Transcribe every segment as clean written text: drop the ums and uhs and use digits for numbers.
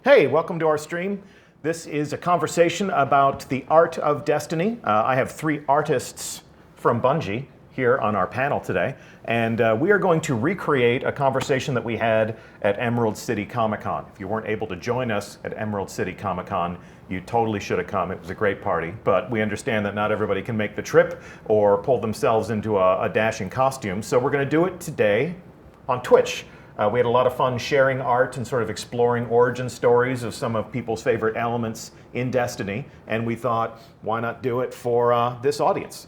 Hey, welcome to our stream. This is a conversation about the art of Destiny. I have three artists from Bungie here on our panel today, and we are going to recreate a conversation that we had at Emerald City Comic Con. If you weren't able to join us at Emerald City Comic Con, you totally should have come. It was a great party, but we understand that not everybody can make the trip or pull themselves into a dashing costume, so we're going to do it today on Twitch. We had a lot of fun sharing art and sort of exploring origin stories of some of people's favorite elements in Destiny, and we thought, why not do it for this audience?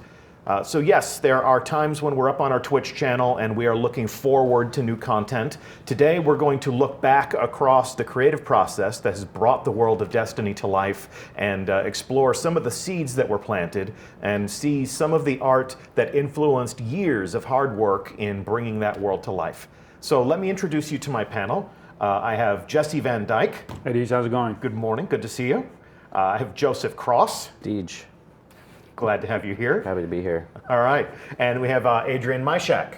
So yes, there are times when we're up on our Twitch channel and we are looking forward to new content. Today we're going to look back across the creative process that has brought the world of Destiny to life and explore some of the seeds that were planted and see some of the art that influenced years of hard work in bringing that world to life. So let me introduce you to my panel. I have Jesse Van Dyke. Hey Deej, how's it going? Good morning, good to see you. I have Joseph Cross. Deej. Glad to have you here. Happy to be here. All right, and we have Adrian Myshak.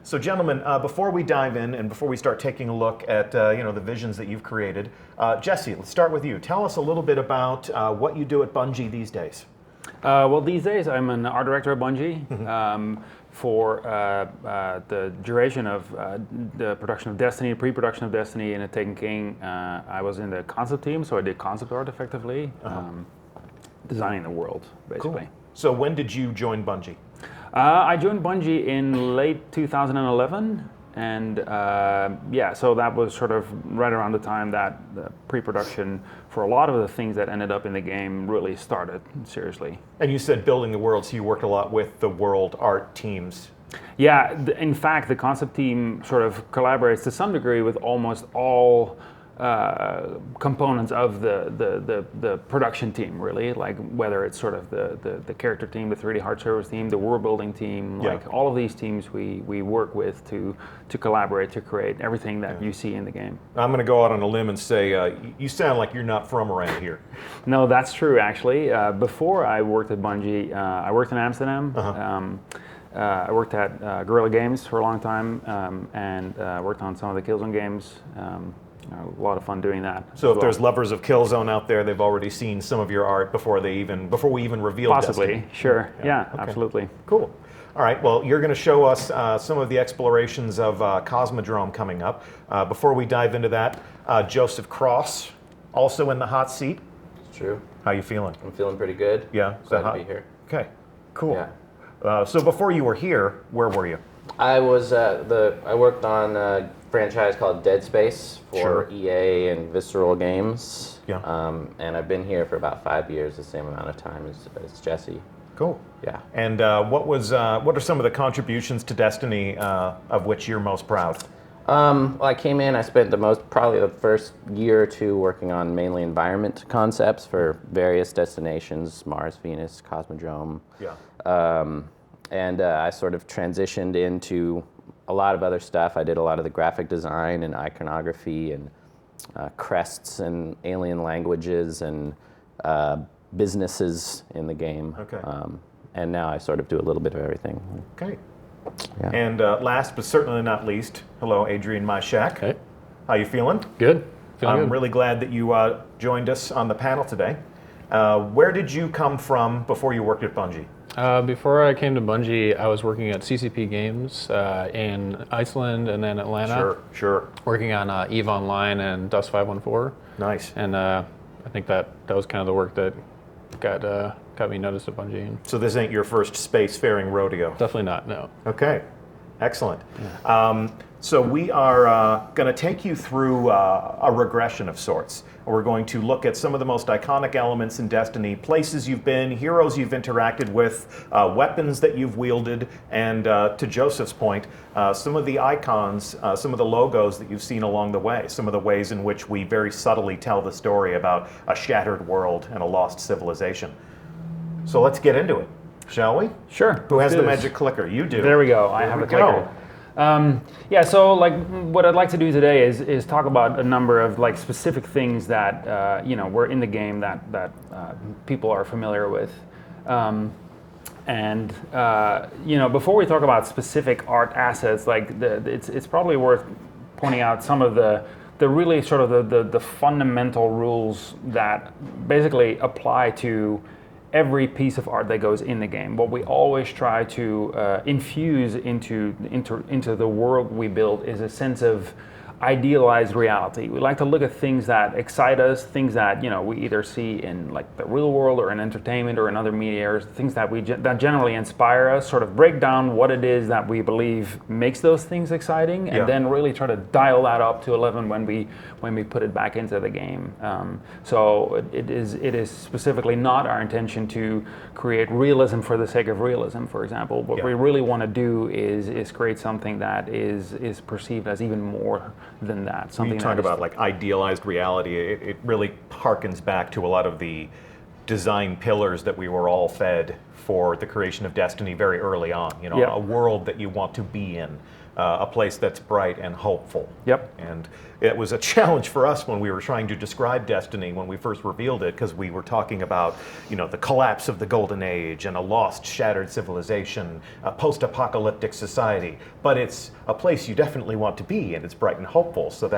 So gentlemen, before we dive in and before we start taking a look at the visions that you've created, Jesse, let's start with you. Tell us a little bit about what you do at Bungie these days. Well, these days I'm an art director at Bungie. For the duration of the production of Destiny, pre-production of Destiny and Taken King, I was in the concept team, so I did concept art effectively, designing the world, basically. Cool. So when did you join Bungie? I joined Bungie in late 2011, and so that was sort of right around the time that the pre-production for a lot of the things that ended up in the game really started, seriously. And you said building the world, so you worked a lot with the world art teams. Yeah, in fact, the concept team sort of collaborates to some degree with almost all components of the production team, really, like whether it's sort of the character team, the 3D hard service team, the world building team, like all of these teams we work with to collaborate to create everything that you see in the game. I'm going to go out on a limb and say you sound like you're not from around here. No, that's true, actually. Before I worked at Bungie, I worked in Amsterdam. I worked at Guerrilla Games for a long time and worked on some of the Killzone games. A lot of fun doing that. So if there's lovers of Killzone out there, they've already seen some of your art before we even reveal possibly Destiny. Sure. Yeah, okay. Absolutely. Cool. All right, well, you're going to show us some of the explorations of Cosmodrome coming up. Before we dive into that, Joseph Cross, also in the hot seat. It's true. How you feeling? I'm feeling pretty good. Yeah? Glad to be here. Okay, cool. Yeah. So before you were here, where were you? I was I worked on a franchise called Dead Space for EA and Visceral Games. Yeah. And I've been here for about 5 years, the same amount of time as Jesse. Cool. Yeah. And what are some of the contributions to Destiny of which you're most proud? Well, I came in, I spent probably the first year or two working on mainly environment concepts for various destinations, Mars, Venus, Cosmodrome. Yeah. And I sort of transitioned into a lot of other stuff. I did a lot of the graphic design and iconography and crests and alien languages and businesses in the game. Okay. And now I sort of do a little bit of everything. Okay. Yeah. And last but certainly not least, hello, Adrian Myshak. Hey. How you feeling? Good. Feeling I'm good. really glad that you joined us on the panel today. Where did you come from before you worked at Bungie? Before I came to Bungie, I was working at CCP Games in Iceland and then Atlanta. Sure. Working on EVE Online and Dust 514. Nice. And I think that was kind of the work that got me noticed at Bungie. So this ain't your first spacefaring rodeo? Definitely not, no. Okay. Excellent. Yeah. So we are going to take you through a regression of sorts. We're going to look at some of the most iconic elements in Destiny, places you've been, heroes you've interacted with, weapons that you've wielded, and to Joseph's point, some of the icons, some of the logos that you've seen along the way, some of the ways in which we very subtly tell the story about a shattered world and a lost civilization. So let's get into it, shall we? Sure. Who has the magic clicker? You do. There we go. I have a clicker. So what I'd like to do today is talk about a number of specific things that were in the game that people are familiar with, before we talk about specific art assets, it's probably worth pointing out some of the the really sort of the fundamental rules that basically apply to every piece of art that goes in the game. What we always try to infuse into the world we build is a sense of idealized reality. We like to look at things that excite us, things that we either see in like the real world or in entertainment or in other media, or things that that generally inspire us. Sort of break down what it is that we believe makes those things exciting, and then really try to dial that up to 11 when we put it back into the game. So it is specifically not our intention to create realism for the sake of realism. For example, what we really want to do is create something that is perceived as even more than that. When you talk about like idealized reality, it really harkens back to a lot of the design pillars that we were all fed for the creation of Destiny very early on. A world that you want to be in, a place that's bright and hopeful. Yep. And it was a challenge for us when we were trying to describe Destiny when we first revealed it, because we were talking about, the collapse of the Golden Age and a lost, shattered civilization, a post-apocalyptic society. But it's a place you definitely want to be, and it's bright and hopeful. So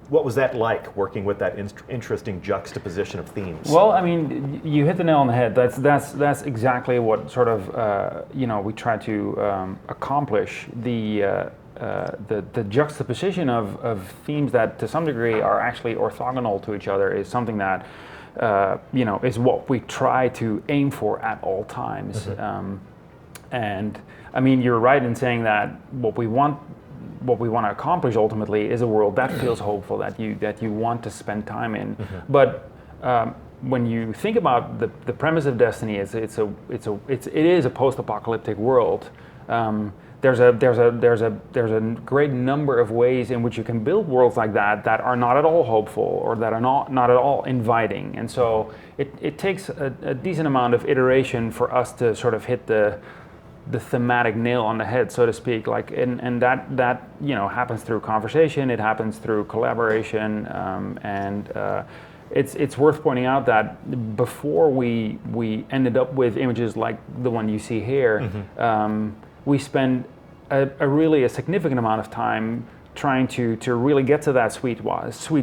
what was that like, working with that interesting juxtaposition of themes? Well, I mean, you hit the nail on the head. That's exactly what sort of we try to accomplish. The juxtaposition of themes that to some degree are actually orthogonal to each other is something that is what we try to aim for at all times. And I mean, you're right in saying that what we want to accomplish ultimately is a world that feels hopeful, that you want to spend time in. But when you think about the premise of Destiny, it is a post-apocalyptic world. There's a great number of ways in which you can build worlds like that are not at all hopeful, or that are not at all inviting. And so it takes a decent amount of iteration for us to sort of hit the thematic nail on the head, so to speak. And that happens through conversation. It happens through collaboration, and it's worth pointing out that before we ended up with images like the one you see here. We spend a significant amount of time trying to really get to that sweet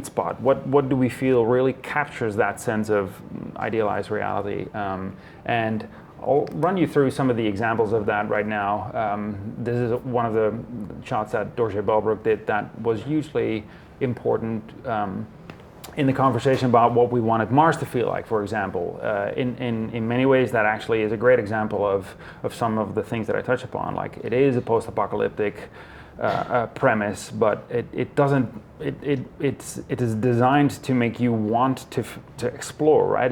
spot. What do we feel really captures that sense of idealized reality? And I'll run you through some of the examples of that right now. This is one of the shots that Dorje Belbrook did that was hugely important in the conversation about what we wanted Mars to feel like, for example. In many ways, that actually is a great example of some of the things that I touch upon. Like, it is a post-apocalyptic premise, but it is designed to make you want to explore, right?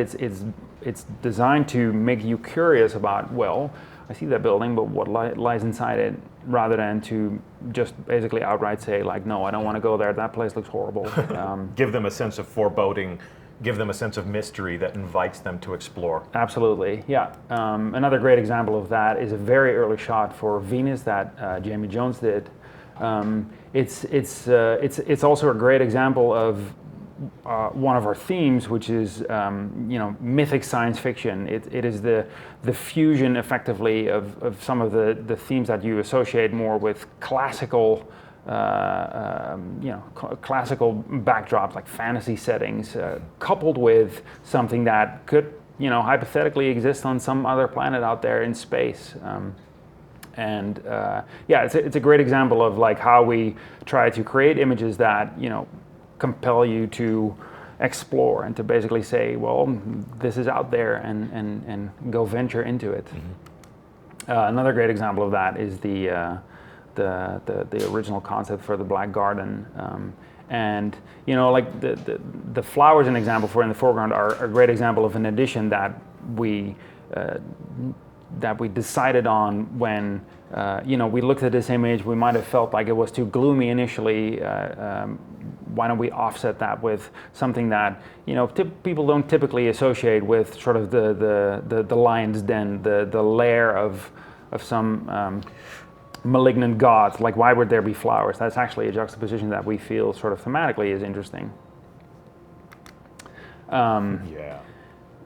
It's designed to make you curious about, well, I see that building, but what lies inside it, rather than to just basically outright say, like, no, I don't want to go there, that place looks horrible. Give them a sense of foreboding, give them a sense of mystery that invites them to explore. Absolutely, yeah. Another great example of that is a very early shot for Venus that Jamie Jones did. It's also a great example of one of our themes, which is mythic science fiction. It is the fusion, effectively, of some of the themes that you associate more with classical, classical backdrops, like fantasy settings, coupled with something that could, hypothetically exist on some other planet out there in space. It's a great example of like how we try to create images that compel you to explore and to basically say, well, this is out there, and go venture into it. Another great example of that is the original concept for the Black Garden, and like the flowers, an example for in the foreground, are a great example of an addition that we decided on when we looked at this image. We might have felt like it was too gloomy initially. Why don't we offset that with something that people don't typically associate with sort of the lion's den, the lair of some malignant god? Like, why would there be flowers? That's actually a juxtaposition that we feel sort of thematically is interesting.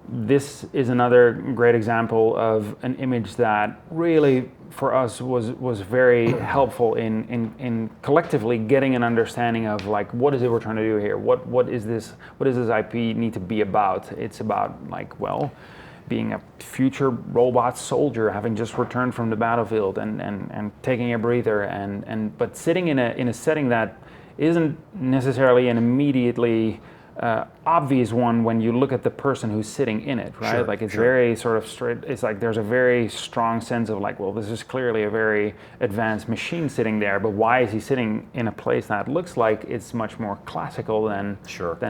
this is another great example of an image that really, for us, was very helpful in collectively getting an understanding of like, what is it we're trying to do here? What does this IP need to be about? It's about like, well, being a future robot soldier, having just returned from the battlefield and taking a breather, but sitting in a setting that isn't necessarily an immediately obvious one when you look at the person who's sitting in it, right? Sure, like it's sure. very sort of straight. It's like there's a very strong sense of like, well, this is clearly a very advanced machine sitting there, but why is he sitting in a place that looks like it's much more classical than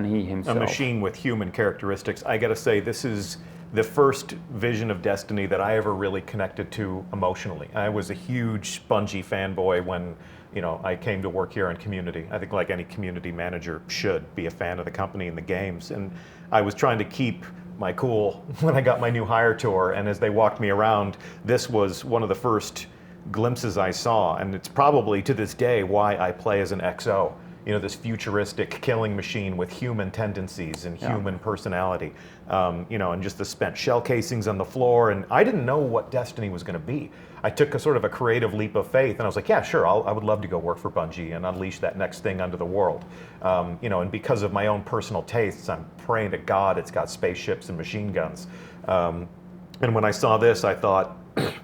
he himself? A machine with human characteristics. I got to say, this is the first vision of Destiny that I ever really connected to emotionally. I was a huge Bungie fanboy when, I came to work here on Community. I think like any community manager should be a fan of the company and the games. And I was trying to keep my cool when I got my new hire tour. And as they walked me around, this was one of the first glimpses I saw. And it's probably to this day why I play as an XO. This futuristic killing machine with human tendencies and human personality, and just the spent shell casings on the floor. And I didn't know what Destiny was going to be. I took a sort of a creative leap of faith, and I was like, yeah, sure, I would love to go work for Bungie and unleash that next thing onto the world. And because of my own personal tastes, I'm praying to God it's got spaceships and machine guns. And when I saw this, I thought,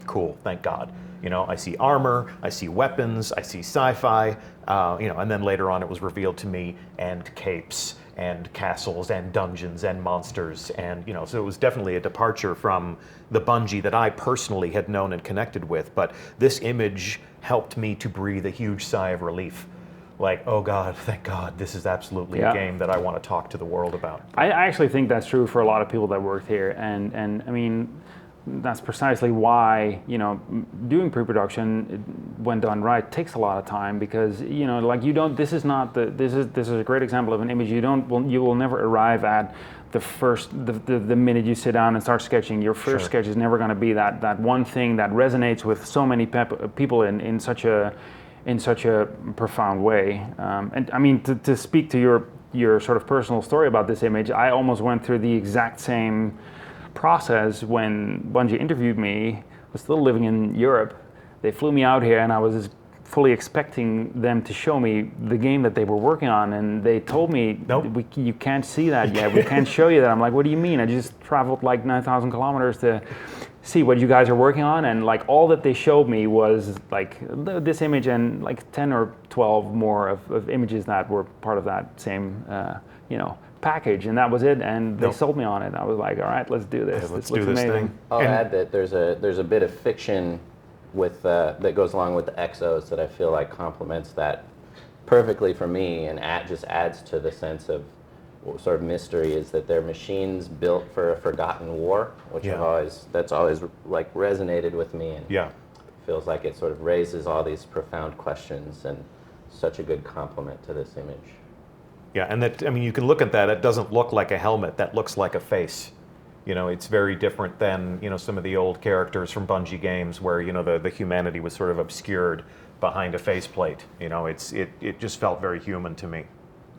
cool, thank God. I see armor, I see weapons, I see sci-fi, and then later on it was revealed to me, and capes, and castles, and dungeons, and monsters, and so it was definitely a departure from the Bungie that I personally had known and connected with, but this image helped me to breathe a huge sigh of relief. Like, oh God, thank God, this is absolutely a game that I want to talk to the world about. I actually think that's true for a lot of people that worked here, and I mean, that's precisely why doing pre-production, when done right, takes a lot of time, because like you don't. This is a great example of an image you will never arrive at the minute you sit down and start sketching. Your first sketch is never going to be that one thing that resonates with so many people in such a profound way. And I mean, to speak to your sort of personal story about this image, I almost went through the exact same process when Bungie interviewed me. I was still living in Europe. They flew me out here, and I was fully expecting them to show me the game that they were working on, and they told me, nope, you can't see that yet. We can't show you that. I'm like, what do you mean? I just traveled like 9,000 kilometers to see what you guys are working on, and like all that they showed me was like this image and like 10 or 12 more of images that were part of that same package, and that was it, and they sold me on it. I was like, all right, let's do this. Let's this do this amazing thing. I'll add that there's a bit of fiction with that goes along with the exos that I feel like complements that perfectly for me, and just adds to the sense of what sort of mystery is that they're machines built for a forgotten war, which that's always like resonated with me, and feels like it sort of raises all these profound questions, and such a good complement to this image. Yeah, and you can look at that. It doesn't look like a helmet. That looks like a face. It's very different than some of the old characters from Bungie games where the humanity was sort of obscured behind a faceplate. It just felt very human to me.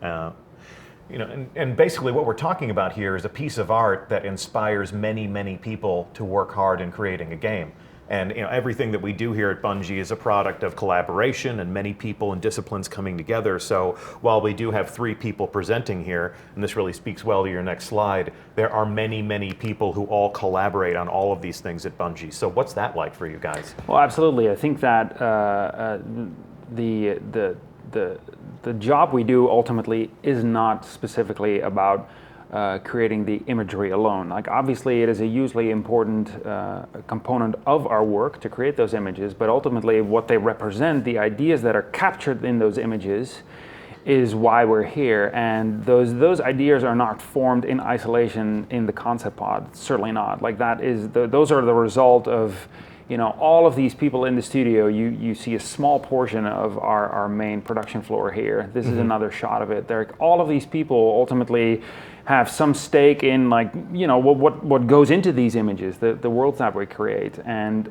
And basically what we're talking about here is a piece of art that inspires many, many people to work hard in creating a game. And everything that we do here at Bungie is a product of collaboration and many people and disciplines coming together. So while we do have 3 people presenting here, and this really speaks well to your next slide, there are many, many people who all collaborate on all of these things at Bungie. So what's that like for you guys? Well, absolutely. I think that the job we do ultimately is not specifically about creating the imagery alone. Like obviously it is a hugely important component of our work to create those images, but ultimately what they represent, the ideas that are captured in those images, is why we're here. And those ideas are not formed in isolation in the concept pod, certainly not. Like those are the result of all of these people in the studio. You see a small portion of our main production floor here. This is another shot of it. All of these people ultimately have some stake in what goes into these images, the worlds that we create, and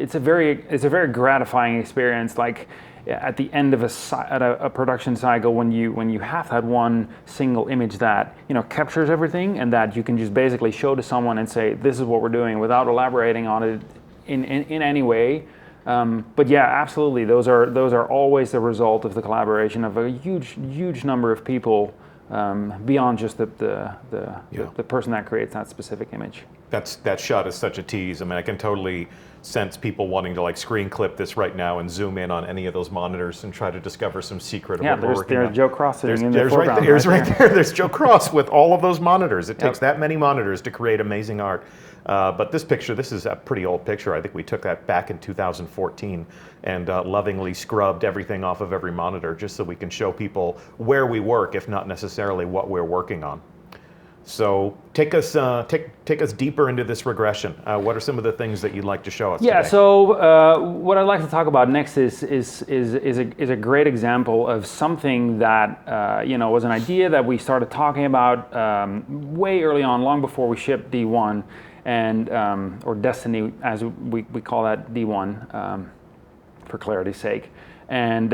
it's a very gratifying experience. Like at the end of a production cycle, when you have that one single image that captures everything, and that you can just basically show to someone and say, this is what we're doing, without elaborating on it in any way. But yeah, absolutely, those are always the result of the collaboration of a huge number of people, beyond just the person that creates that specific image. That shot is such a tease. I mean, I can totally sense people wanting to like screen clip this right now and zoom in on any of those monitors and try to discover some secret of what we're working on. There's Joe Cross sitting in the foreground. Right there. There's Joe Cross with all of those monitors. It takes that many monitors to create amazing art. But this picture, this is a pretty old picture. I think we took that back in 2014 and lovingly scrubbed everything off of every monitor just so we can show people where we work, if not necessarily what we're working on. So take us deeper into this regression. What are some of the things that you'd like to show us today? So what I'd like to talk about next is a great example of something that was an idea that we started talking about way early on, long before we shipped D1, and or Destiny, as we call that, D1 for clarity's sake, and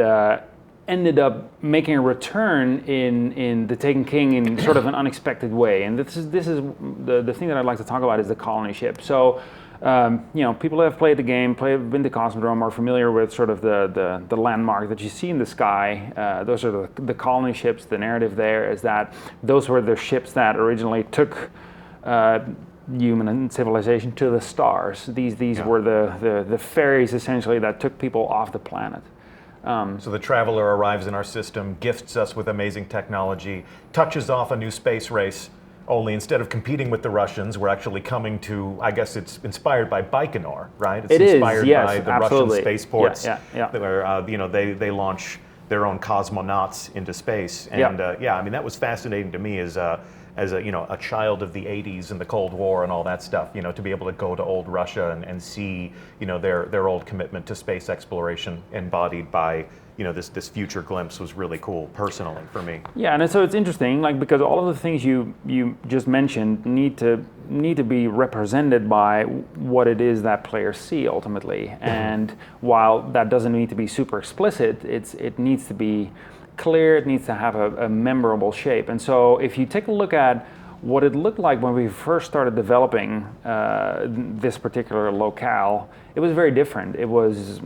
ended up making a return in the Taken King in sort of an unexpected way. And this is the thing that I'd like to talk about is the colony ship. So people that have played the game, been to Cosmodrome, are familiar with sort of the landmark that you see in the sky. Those are the colony ships. The narrative there is that those were the ships that originally took human civilization to the stars. These were the ferries essentially that took people off the planet. So the traveler arrives in our system, gifts us with amazing technology, touches off a new space race, only instead of competing with the Russians, we're actually coming to, I guess it's inspired by Baikonur, right? It's inspired by the Russian spaceports, where they launch their own cosmonauts into space. And I mean, that was fascinating to me as a child of the 80s and the Cold War and all that stuff, to be able to go to old Russia and see, their old commitment to space exploration embodied by, this future glimpse was really cool personally for me. Yeah, and so it's interesting, because all of the things you just mentioned need to be represented by what it is that players see ultimately. And while that doesn't need to be super explicit, it needs to be clear, it needs to have a memorable shape. And so if you take a look at what it looked like when we first started developing this particular locale, it was very different. It was,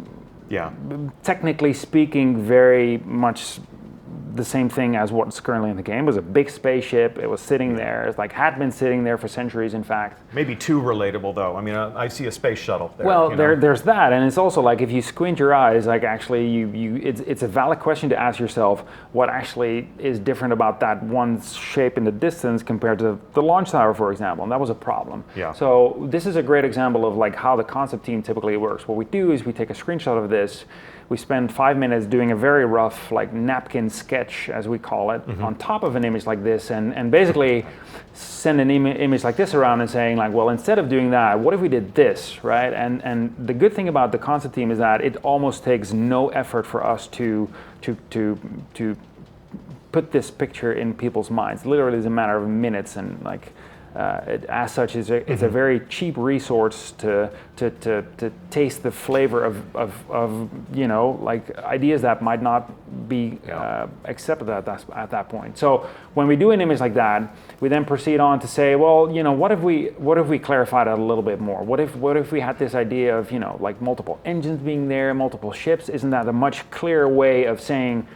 technically speaking, very much the same thing as what's currently in the game. It was a big spaceship. It was sitting there. It's had been sitting there for centuries, in fact. Maybe too relatable, though. I mean, I see a space shuttle there. Well, there's that, and it's also if you squint your eyes, actually, it's a valid question to ask yourself what actually is different about that one shape in the distance compared to the launch tower, for example, and that was a problem. Yeah. So this is a great example of how the concept team typically works. What we do is we take a screenshot of this. We spend 5 minutes doing a very rough, napkin sketch, as we call it, on top of an image like this, and basically send an image like this around and saying, well, instead of doing that, what if we did this, right? And the good thing about the concept team is that it almost takes no effort for us to put this picture in people's minds. Literally, it's a matter of minutes, and as such, it's a very cheap resource to taste the flavor of ideas that might not be accepted at that point. So when we do an image like that, we then proceed on to say, well, what if we clarified it a little bit more? What if we had this idea of multiple engines being there, multiple ships? Isn't that a much clearer way of saying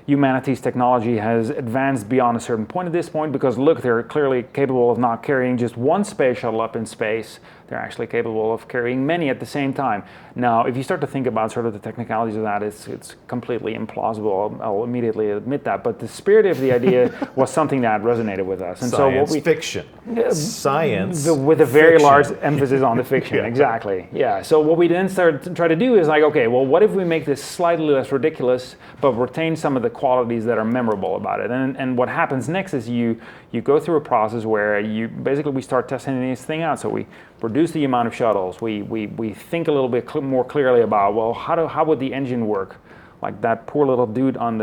humanity's technology has advanced beyond a certain point at this point, because look, they're clearly capable of not carrying just one space shuttle up in space. They're actually capable of carrying many at the same time. Now, if you start to think about sort of the technicalities of that, it's completely implausible. I'll immediately admit that. But the spirit of the idea was something that resonated with us. And science fiction. Science with a very large emphasis on the fiction, exactly. Yeah. So what we then started to try to do is okay, well, what if we make this slightly less ridiculous, but retain some of the qualities that are memorable about it? And what happens next is you go through a process where we start testing this thing out. So we reduce the amount of shuttles. We think a little bit more clearly about, well, how would the engine work? Like that poor little dude in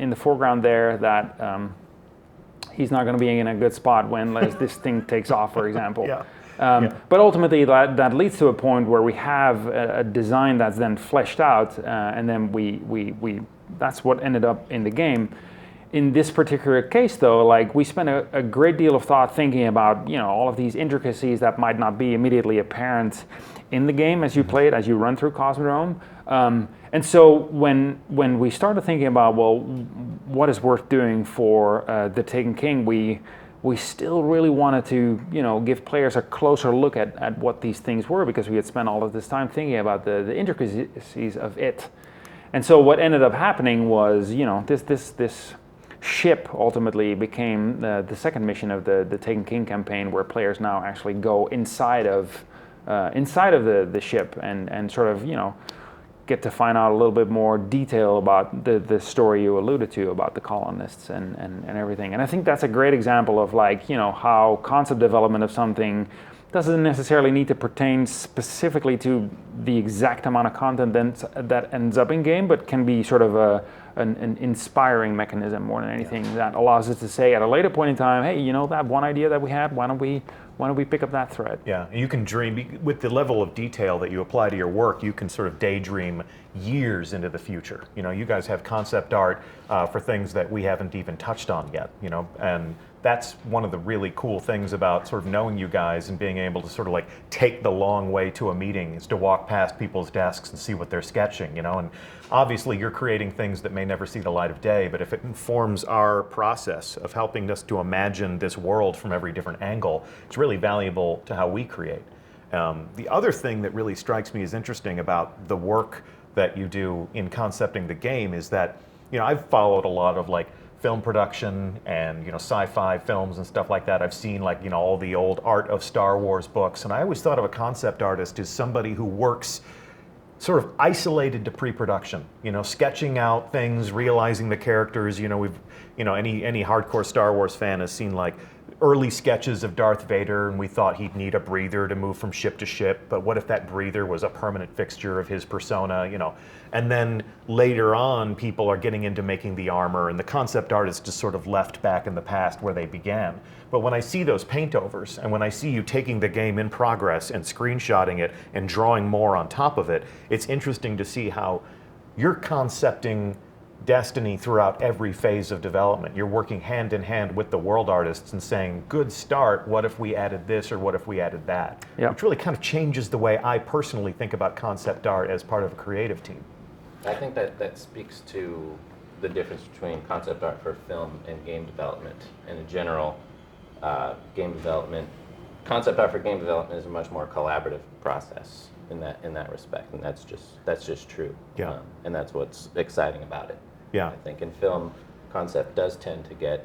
the foreground there, that he's not going to be in a good spot when this thing takes off, for example. Yeah. But ultimately, that leads to a point where we have a design that's then fleshed out, and then we that's what ended up in the game. In this particular case, though, like we spent a great deal of thought thinking about all of these intricacies that might not be immediately apparent in the game as you play it, as you run through Cosmodrome. And so when we started thinking about, well, what is worth doing for the Taken King, we still really wanted to give players a closer look at what these things were, because we had spent all of this time thinking about the intricacies of it. And so what ended up happening was this ship ultimately became the second mission of the Taken King campaign, where players now actually go inside of the ship and sort of get to find out a little bit more detail about the story you alluded to about the colonists and everything. And I think that's a great example of how concept development of something doesn't necessarily need to pertain specifically to the exact amount of content that ends up in game, but can be sort of an inspiring mechanism more than anything that allows us to say at a later point in time, hey, that one idea that we had, why don't we pick up that thread? Yeah, you can dream with the level of detail that you apply to your work. You can sort of daydream years into the future. You guys have concept art for things that we haven't even touched on yet. And that's one of the really cool things about sort of knowing you guys and being able to sort of like take the long way to a meeting, is to walk past people's desks and see what they're sketching. And obviously you're creating things that may never see the light of day, but if it informs our process of helping us to imagine this world from every different angle, it's really valuable to how we create. The other thing that really strikes me as interesting about the work that you do in concepting the game is that, I've followed a lot of like film production and sci-fi films and stuff like that. I've seen all the old Art of Star Wars books, and I always thought of a concept artist as somebody who works sort of isolated to pre-production, sketching out things, realizing the characters. We've any hardcore Star Wars fan has seen like early sketches of Darth Vader, and we thought he'd need a breather to move from ship to ship, but what if that breather was a permanent fixture of his persona, And then later on, people are getting into making the armor, and the concept art is just sort of left back in the past where they began. But when I see those paint overs, and when I see you taking the game in progress and screenshotting it and drawing more on top of it, it's interesting to see how you're concepting Destiny throughout every phase of development. You're working hand in hand with the world artists and saying, good start, what if we added this or what if we added that? Yep. Which really kind of changes the way I personally think about concept art as part of a creative team. I think that speaks to the difference between concept art for film and game development. And in general, game development, concept art for game development is a much more collaborative process in that respect, and that's just true. Yeah. And that's what's exciting about it. Yeah. I think in film, concept does tend to get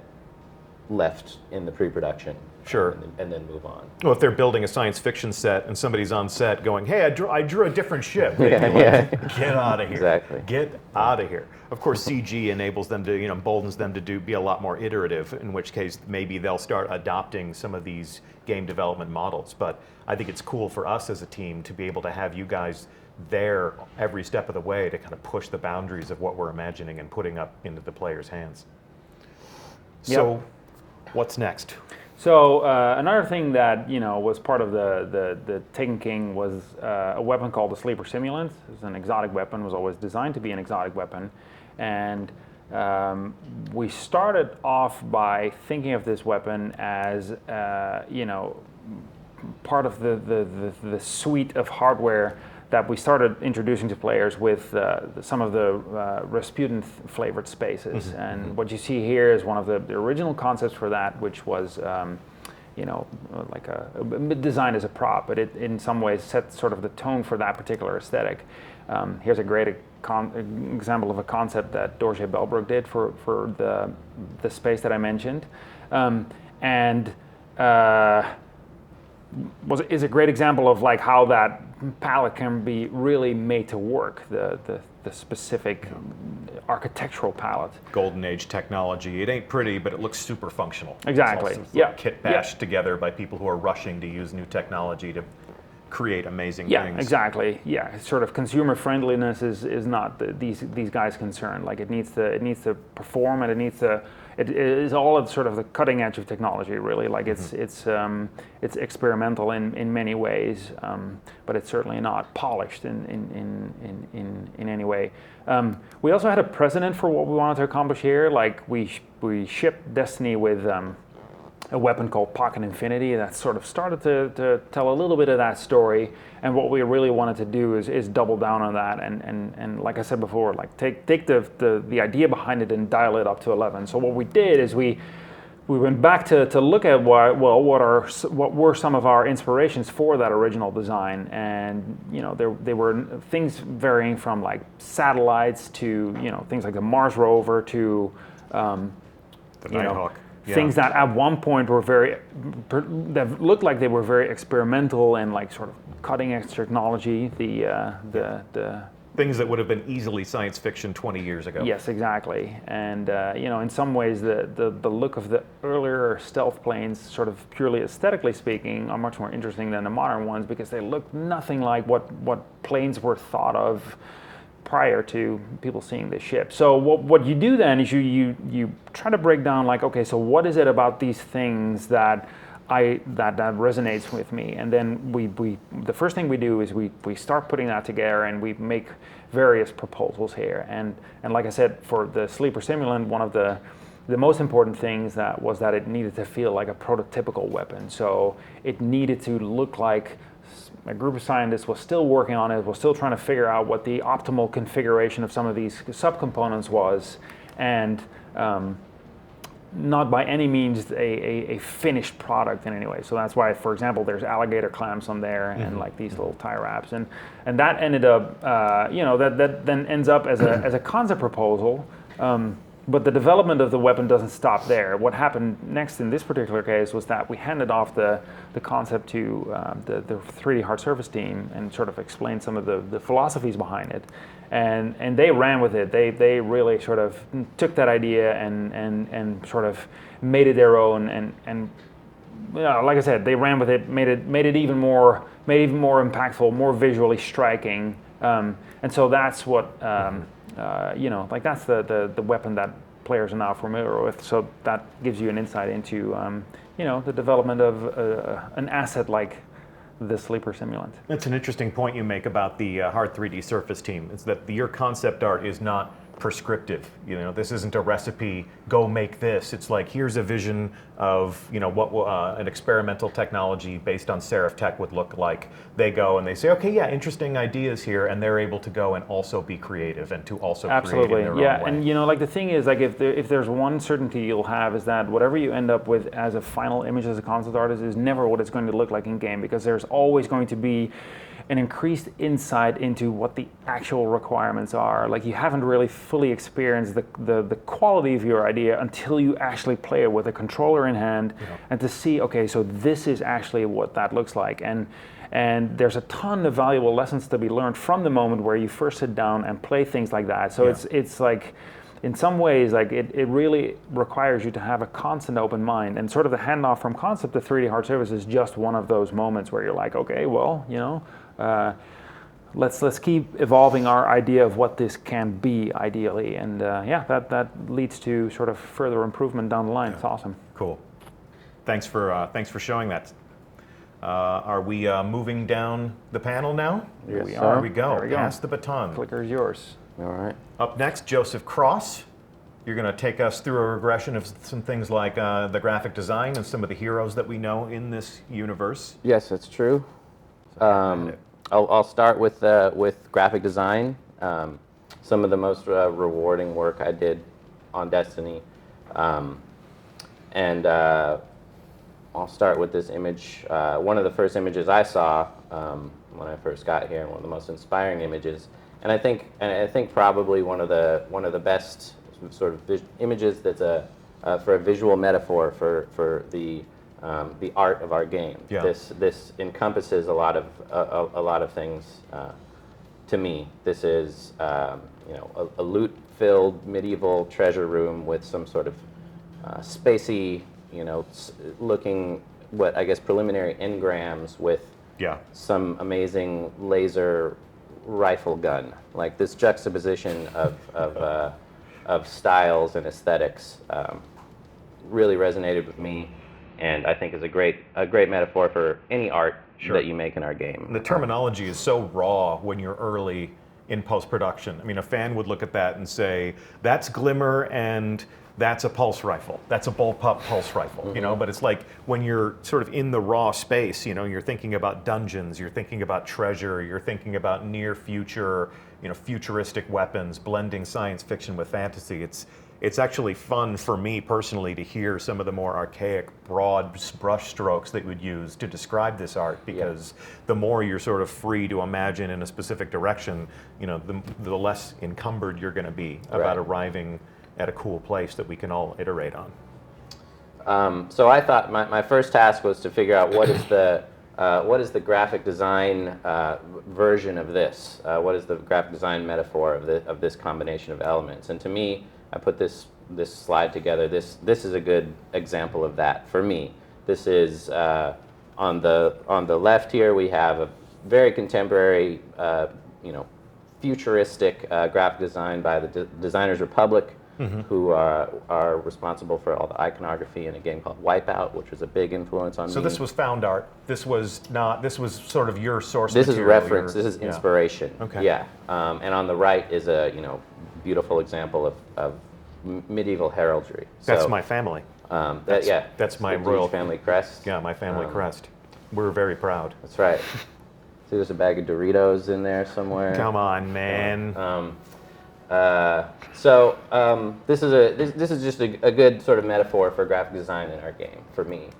left in the pre-production. Sure. And then move on. Well, if they're building a science fiction set and somebody's on set going, hey, I drew a different ship. Get out of here. Exactly. Get out of here. Of course, CG enables them to, emboldens them to be a lot more iterative, in which case maybe they'll start adopting some of these game development models. But I think it's cool for us as a team to be able to have you guys there every step of the way to kind of push the boundaries of what we're imagining and putting up into the players' hands. So, what's next? So another thing that was part of the Taken King was a weapon called the Sleeper Simulant. It's an exotic weapon. Was always designed to be an exotic weapon, and we started off by thinking of this weapon as part of the suite of hardware that we started introducing to players with some of the Rasputin flavored spaces. Mm-hmm. And what you see here is one of the original concepts for that, which was like designed as a prop, but it in some ways set sort of the tone for that particular aesthetic. Here's a great example of a concept that Dorje Belbrook did for the space that I mentioned. Is a great example of like how that palette can be really made to work, the specific architectural palette. Golden Age technology. It ain't pretty, but it looks super functional. Exactly. It's also kit bashed together by people who are rushing to use new technology to create amazing Yeah, things. exactly. Yeah, sort of consumer friendliness is not these guys' concern. Like it needs to perform, and it is all at sort of the cutting edge of technology. Really, like it's experimental in many ways, but it's certainly not polished in any way. We also had a precedent for what we wanted to accomplish here. Like we shipped Destiny with a weapon called Pocket Infinity that sort of started to tell a little bit of that story. And what we really wanted to do is double down on that. And like I said before, like take the idea behind it and dial it up to 11. So what we did is we went back to look at what were some of our inspirations for that original design. And there were things varying from like satellites to things like the Mars rover to The Nighthawk. Yeah. things that at one point were that looked like they were very experimental and like sort of cutting edge technology. The Things that would have been easily science fiction 20 years ago. yes, exactly. And in some ways the look of the earlier stealth planes, sort of purely aesthetically speaking, are much more interesting than the modern ones because they look nothing like what planes were thought of prior to people seeing the ship. So what you do then is you try to break down like, okay, so what is it about these things that resonates with me? And then the first thing we do is we start putting that together and we make various proposals here. And like I said, for the Sleeper Simulant, one of the most important things was that it needed to feel like a prototypical weapon. So it needed to look like a group of scientists was still working on it, was still trying to figure out what the optimal configuration of some of these subcomponents was, and not by any means a finished product in any way. So that's why, for example, there's alligator clamps on there and like these little tie wraps, and that ended up, that then ends up as a concept proposal. But the development of the weapon doesn't stop there. What happened next in this particular case was that we handed off the concept to the 3D hard surface team and sort of explained some of the philosophies behind it. And they ran with it. They really sort of took that idea and sort of made it their own. And like I said, they ran with it, made it even more impactful, more visually striking. And so that's what. Like that's the weapon that players are now familiar with. So that gives you an insight into, the development of an asset like the Sleeper Simulant. That's an interesting point you make about the hard 3D surface team. It's that your concept art is not prescriptive. This isn't a recipe, go make this. It's like, here's a vision of, what an experimental technology based on Serif Tech would look like. They go and they say, okay, yeah, interesting ideas here, and they're able to go and also be creative and to also create in their own way. And like the thing is, like if there's one certainty you'll have is that whatever you end up with as a final image as a concept artist is never what it's going to look like in game, because there's always going to be an increased insight into what the actual requirements are. Like you haven't really fully experienced the quality of your idea until you actually play it with a controller in hand and to see, okay, so this is actually what that looks like. And there's a ton of valuable lessons to be learned from the moment where you first sit down and play things like that. So it's like, in some ways, like it really requires you to have a constant open mind, and sort of the handoff from concept to 3D hard surface is just one of those moments where you're like, okay, well, let's keep evolving our idea of what this can be ideally, and that leads to sort of further improvement down the line. It's awesome. Cool. Thanks for showing that. Are we moving down the panel now? Yes, Here sir. we go. There we go. Pass the baton. Clicker is yours. All right. Up next, Joseph Cross. You're going to take us through a regression of some things like the graphic design and some of the heroes that we know in this universe. Yes, that's true. I'll start with graphic design. Some of the most rewarding work I did on Destiny, and I'll start with this image. One of the first images I saw when I first got here, and one of the most inspiring images. And I think probably one of the best sort of images that's for a visual metaphor for the art of our game. Yeah. This encompasses a lot of things to me. This is a loot-filled medieval treasure room with some sort of spacey, looking what I guess preliminary engrams with Yeah. some amazing laser rifle gun. Like this juxtaposition of styles and aesthetics really resonated with me, and I think is a great metaphor for any art that you make in our game. The terminology is so raw when you're early in post-production. I mean, a fan would look at that and say, that's glimmer and that's a pulse rifle. That's a bullpup pulse rifle, you know? But it's like when you're sort of in the raw space, you know, you're thinking about dungeons, you're thinking about treasure, you're thinking about near future, you know, futuristic weapons, blending science fiction with fantasy. It's actually fun for me personally to hear some of the more archaic, broad brush strokes that you would use to describe this art, because the more you're sort of free to imagine in a specific direction, you know, the less encumbered you're going to be about arriving at a cool place that we can all iterate on. So I thought my first task was to figure out what is the graphic design version of this? What is the graphic design metaphor of this combination of elements? And to me, I put this slide together. This is a good example of that for me. This is on the left here. We have a very contemporary, you know, futuristic graphic design by the Designers Republic, who are responsible for all the iconography in a game called Wipeout, which was a big influence on me. So this was found art. This was sort of your source This material. is reference. This is inspiration. Okay. Yeah. And on the right is a beautiful example of medieval heraldry. That's So, my family. That's my the royal family crest. Yeah, my family crest. We're very proud. That's right. See, there's a bag of Doritos in there somewhere. Come on, man. This is just a good sort of metaphor for graphic design in our game for me.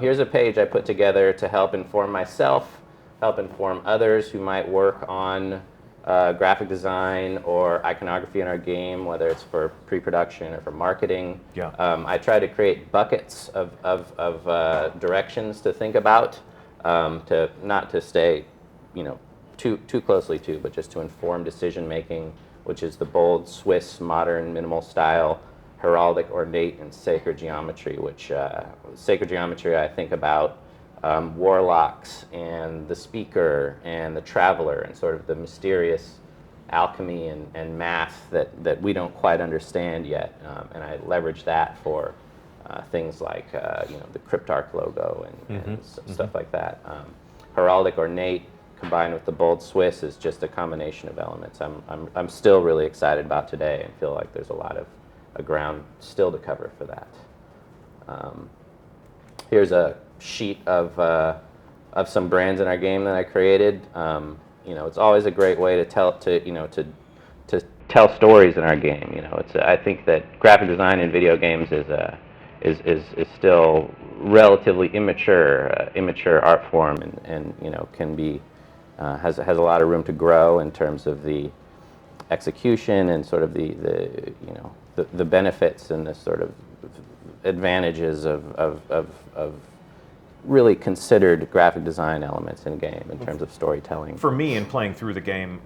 Here's a page I put together to help inform myself, help inform others who might work on graphic design or iconography in our game, whether it's for pre-production or for marketing. Yeah. I try to create buckets of directions to think about, to not to stay, too closely to, but just to inform decision making, which is the bold Swiss modern minimal style, heraldic, ornate, and sacred geometry. Which sacred geometry, I think about warlocks and the speaker and the traveler and sort of the mysterious alchemy and math that we don't quite understand yet, and I leverage that for things like the Cryptarch logo and stuff like that. Heraldic, ornate, combined with the bold Swiss is just a combination of elements I'm still really excited about today, and feel like there's a lot of ground still to cover for that. Here's a sheet of some brands in our game that I created. It's always a great way to tell stories in our game. I think that graphic design in video games is still relatively immature art form, and can be has a lot of room to grow in terms of the execution and sort of the benefits and the sort of advantages of really considered graphic design elements in game in terms of storytelling. For me, in playing through the game,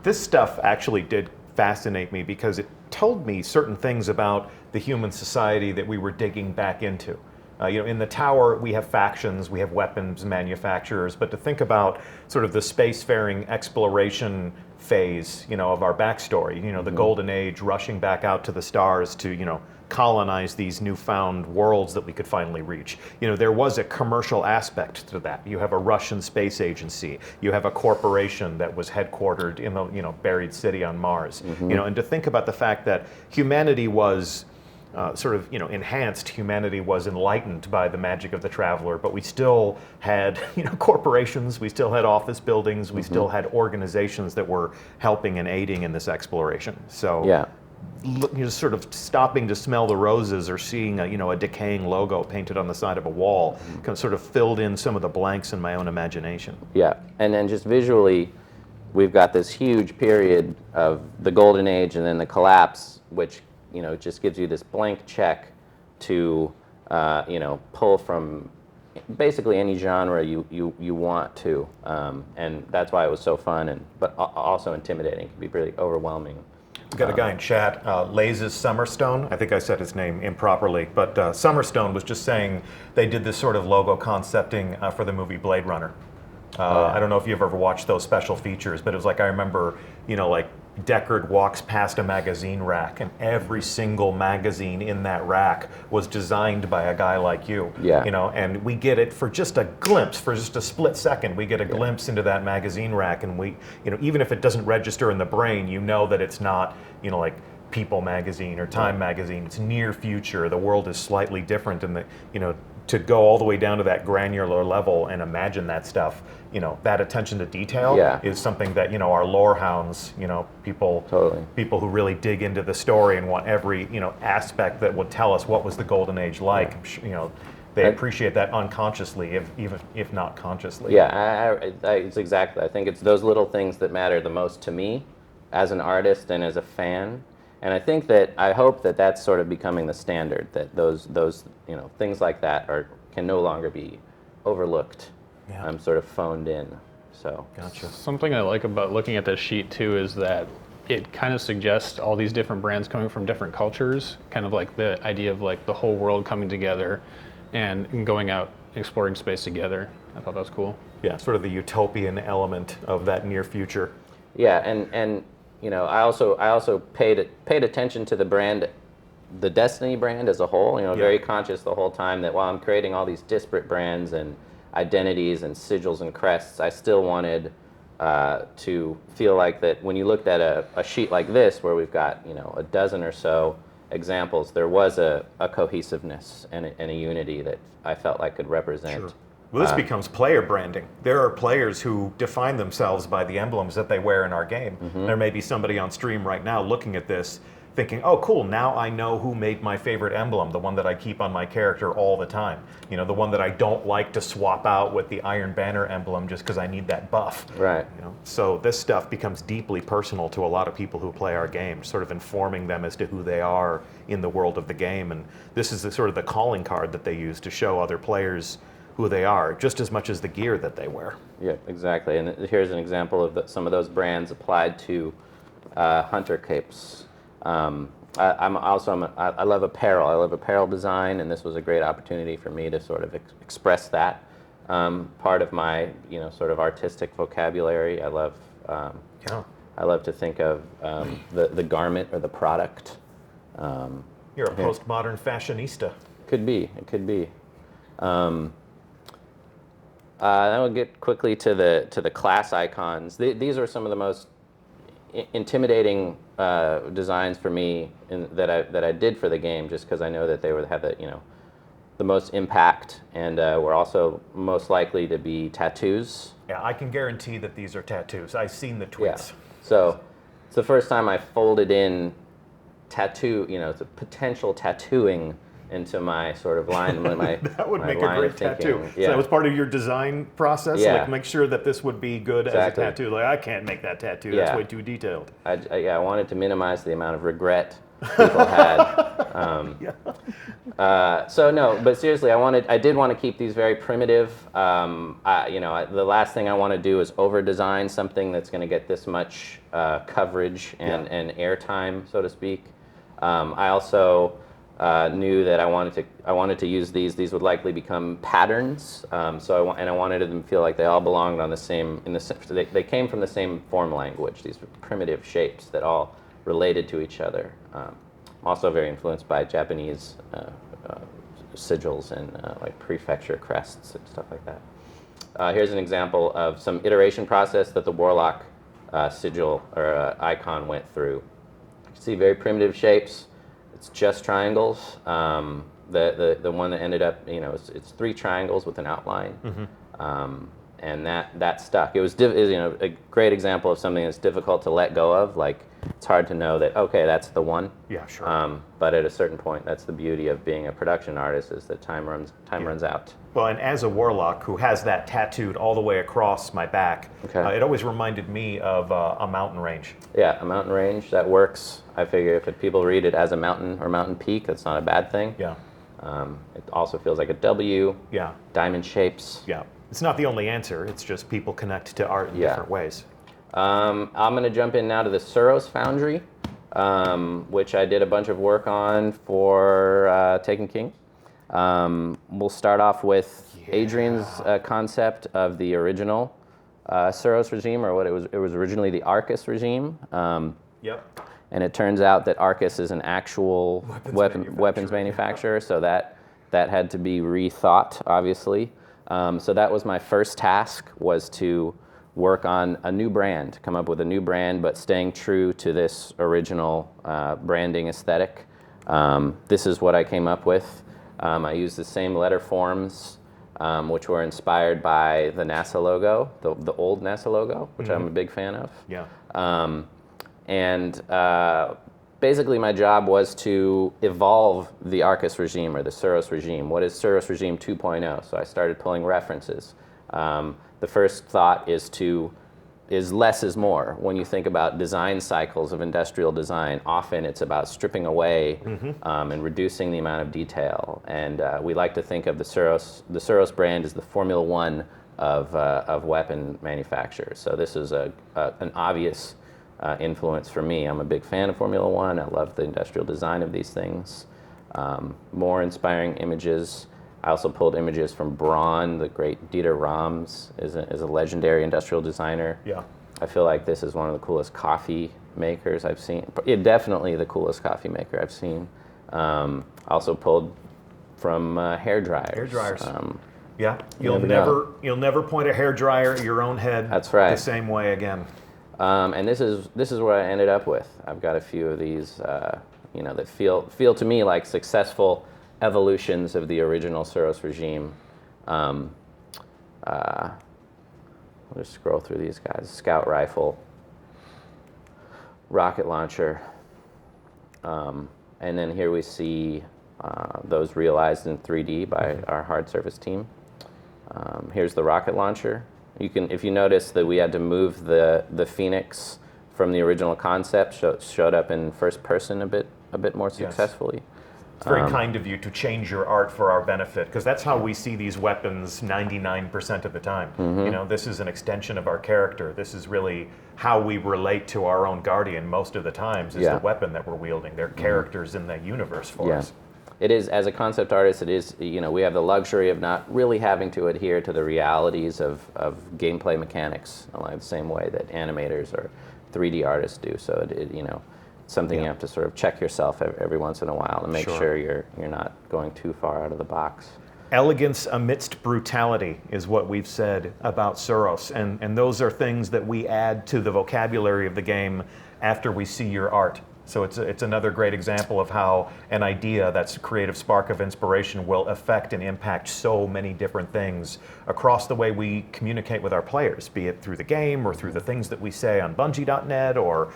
this stuff actually did fascinate me because it told me certain things about the human society that we were digging back into. In the tower, we have factions, we have weapons manufacturers, but to think about sort of the spacefaring exploration phase, of our backstory, the Golden Age, rushing back out to the stars to, colonize these newfound worlds that we could finally reach. There was a commercial aspect to that. You have a Russian space agency. You have a corporation that was headquartered in the, buried city on Mars. And to think about the fact that humanity was enhanced, humanity was enlightened by the magic of the traveler, but we still had, corporations, we still had office buildings, we still had organizations that were helping and aiding in this exploration. So, sort of stopping to smell the roses or seeing a decaying logo painted on the side of a wall kind of sort of filled in some of the blanks in my own imagination. Yeah, and then just visually, we've got this huge period of the Golden Age and then the collapse, which just gives you this blank check to, pull from basically any genre you want to, and that's why it was so fun, but also intimidating. It can be really overwhelming. We've got a guy in chat, Lazes Summerstone. I think I said his name improperly, but Summerstone was just saying they did this sort of logo concepting for the movie Blade Runner. I don't know if you've ever watched those special features, but it was like, I remember, like Deckard walks past a magazine rack, and every single magazine in that rack was designed by a guy like you. Yeah. And we get it for just a glimpse, for just a split second. We get a glimpse into that magazine rack, and we, even if it doesn't register in the brain, that it's not, like People magazine or Time magazine. It's near future. The world is slightly different, and to go all the way down to that granular level and imagine that stuff, that attention to detail is something that, our lore hounds, people who really dig into the story and want every, aspect that would tell us what was the Golden Age like. They appreciate that unconsciously, even if not consciously. Yeah, it's exactly. I think it's those little things that matter the most to me as an artist and as a fan. And I hope that that's sort of becoming the standard, that those things like that can no longer be overlooked. I'm sort of phoned in. So gotcha. Something I like about looking at this sheet too is that it kind of suggests all these different brands coming from different cultures, kind of like the idea of like the whole world coming together and going out exploring space together. I thought that was cool. Yeah, sort of the utopian element of that near future. Yeah, and I also paid attention to the brand, the Destiny brand as a whole. Very conscious the whole time that while I'm creating all these disparate brands and identities and sigils and crests, I still wanted to feel like that when you looked at a sheet like this, where we've got a dozen or so examples, there was a cohesiveness and a unity that I felt like could represent. Sure. Well, this becomes player branding. There are players who define themselves by the emblems that they wear in our game. Mm-hmm. There may be somebody on stream right now looking at this thinking, oh, cool, now I know who made my favorite emblem, the one that I keep on my character all the time. The one that I don't like to swap out with the Iron Banner emblem just because I need that buff. Right. So this stuff becomes deeply personal to a lot of people who play our game, sort of informing them as to who they are in the world of the game. And this is sort of the calling card that they use to show other players who they are, just as much as the gear that they wear. Yeah, exactly. And here's an example of some of those brands applied to hunter capes. I love apparel. I love apparel design, and this was a great opportunity for me to sort of express that part of my, sort of artistic vocabulary. I love to think of the garment or the product. You're a postmodern fashionista. It could be. Then we'll get quickly to the class icons. These are some of the most intimidating designs for me that I did for the game, just because I know that they would have the most impact, and were also most likely to be tattoos. Yeah, I can guarantee that these are tattoos. I've seen the tweets. Yeah. So it's the first time I folded in tattoo, it's a potential tattooing into my sort of line. That would make a great tattoo. Yeah. So that was part of your design process? Yeah. Like, make sure that this would be good as a tattoo. Like, I can't make that tattoo. That's way too detailed. I wanted to minimize the amount of regret people had. But seriously, I did want to keep these very primitive. The last thing I want to do is over-design something that's going to get this much coverage and airtime, so to speak. I also knew that I wanted to use these. These would likely become patterns. I wanted them to feel like they all belonged on the same. They came from the same form language. These were primitive shapes that all related to each other. I'm also very influenced by Japanese sigils and like prefecture crests and stuff like that. Here's an example of some iteration process that the Warlock sigil or icon went through. You can see very primitive shapes. It's just triangles. The one that ended up, it's 3 triangles with an outline, and that stuck. It was a great example of something that's difficult to let go of. Like, it's hard to know that that's the one. Yeah, sure. But at a certain point, that's the beauty of being a production artist, is that time runs out. Well, and as a warlock who has that tattooed all the way across my back, it always reminded me of a mountain range. Yeah, a mountain range, that works. I figure if people read it as a mountain or mountain peak, that's not a bad thing. Yeah. It also feels like a W. Yeah. Diamond shapes. Yeah. It's not the only answer. It's just people connect to art in different ways. I'm going to jump in now to the Suros Foundry, which I did a bunch of work on for Taken King. We'll start off with Adrian's concept of the original Suros regime, or what it was originally the Arcus regime. Yep. And it turns out that Arcus is an actual weapons manufacturer, so that had to be rethought, obviously. So that was my first task, was to work on a new brand, come up with a new brand, but staying true to this original branding aesthetic. This is what I came up with. I used the same letter forms, which were inspired by the NASA logo, the old NASA logo, which I'm a big fan of. Yeah. Basically my job was to evolve the Arcus regime, or the Suros regime. What is Suros regime 2.0? So I started pulling references. The first thought is less is more. When you think about design cycles of industrial design, often it's about stripping away and reducing the amount of detail. And we like to think of the Suros brand as the Formula One of weapon manufacturers. So this is an obvious influence for me. I'm a big fan of Formula One. I love the industrial design of these things. More inspiring images. I also pulled images from Braun, the great Dieter Rams is a legendary industrial designer. Yeah. I feel like this is one of the coolest coffee makers I've seen. Definitely the coolest coffee maker I've seen. Also pulled from hair dryers. Hair dryers. Yeah. You'll never never point a hair dryer at your own head. That's right. The same way again. And this is what I ended up with. I've got a few of these, that feel to me like successful evolutions of the original Suros regime. We'll just scroll through these guys. Scout rifle, rocket launcher, and then here we see those realized in 3D by our hard surface team. Here's the rocket launcher. If you notice that we had to move the Phoenix from the original concept, showed up in first person a bit more successfully. Yes. It's very kind of you to change your art for our benefit, because that's how we see these weapons 99% of the time. This is an extension of our character. This is really how we relate to our own Guardian most of the times, is the weapon that we're wielding. They're characters in the universe for us. It is, as a concept artist, it is, we have the luxury of not really having to adhere to the realities of gameplay mechanics, like the same way that animators or 3D artists do. So it's something you have to sort of check yourself every once in a while to make sure you're not going too far out of the box. Elegance amidst brutality is what we've said about Suros, and those are things that we add to the vocabulary of the game after we see your art. So it's another great example of how an idea that's a creative spark of inspiration will affect and impact so many different things across the way we communicate with our players, be it through the game or through the things that we say on Bungie.net, or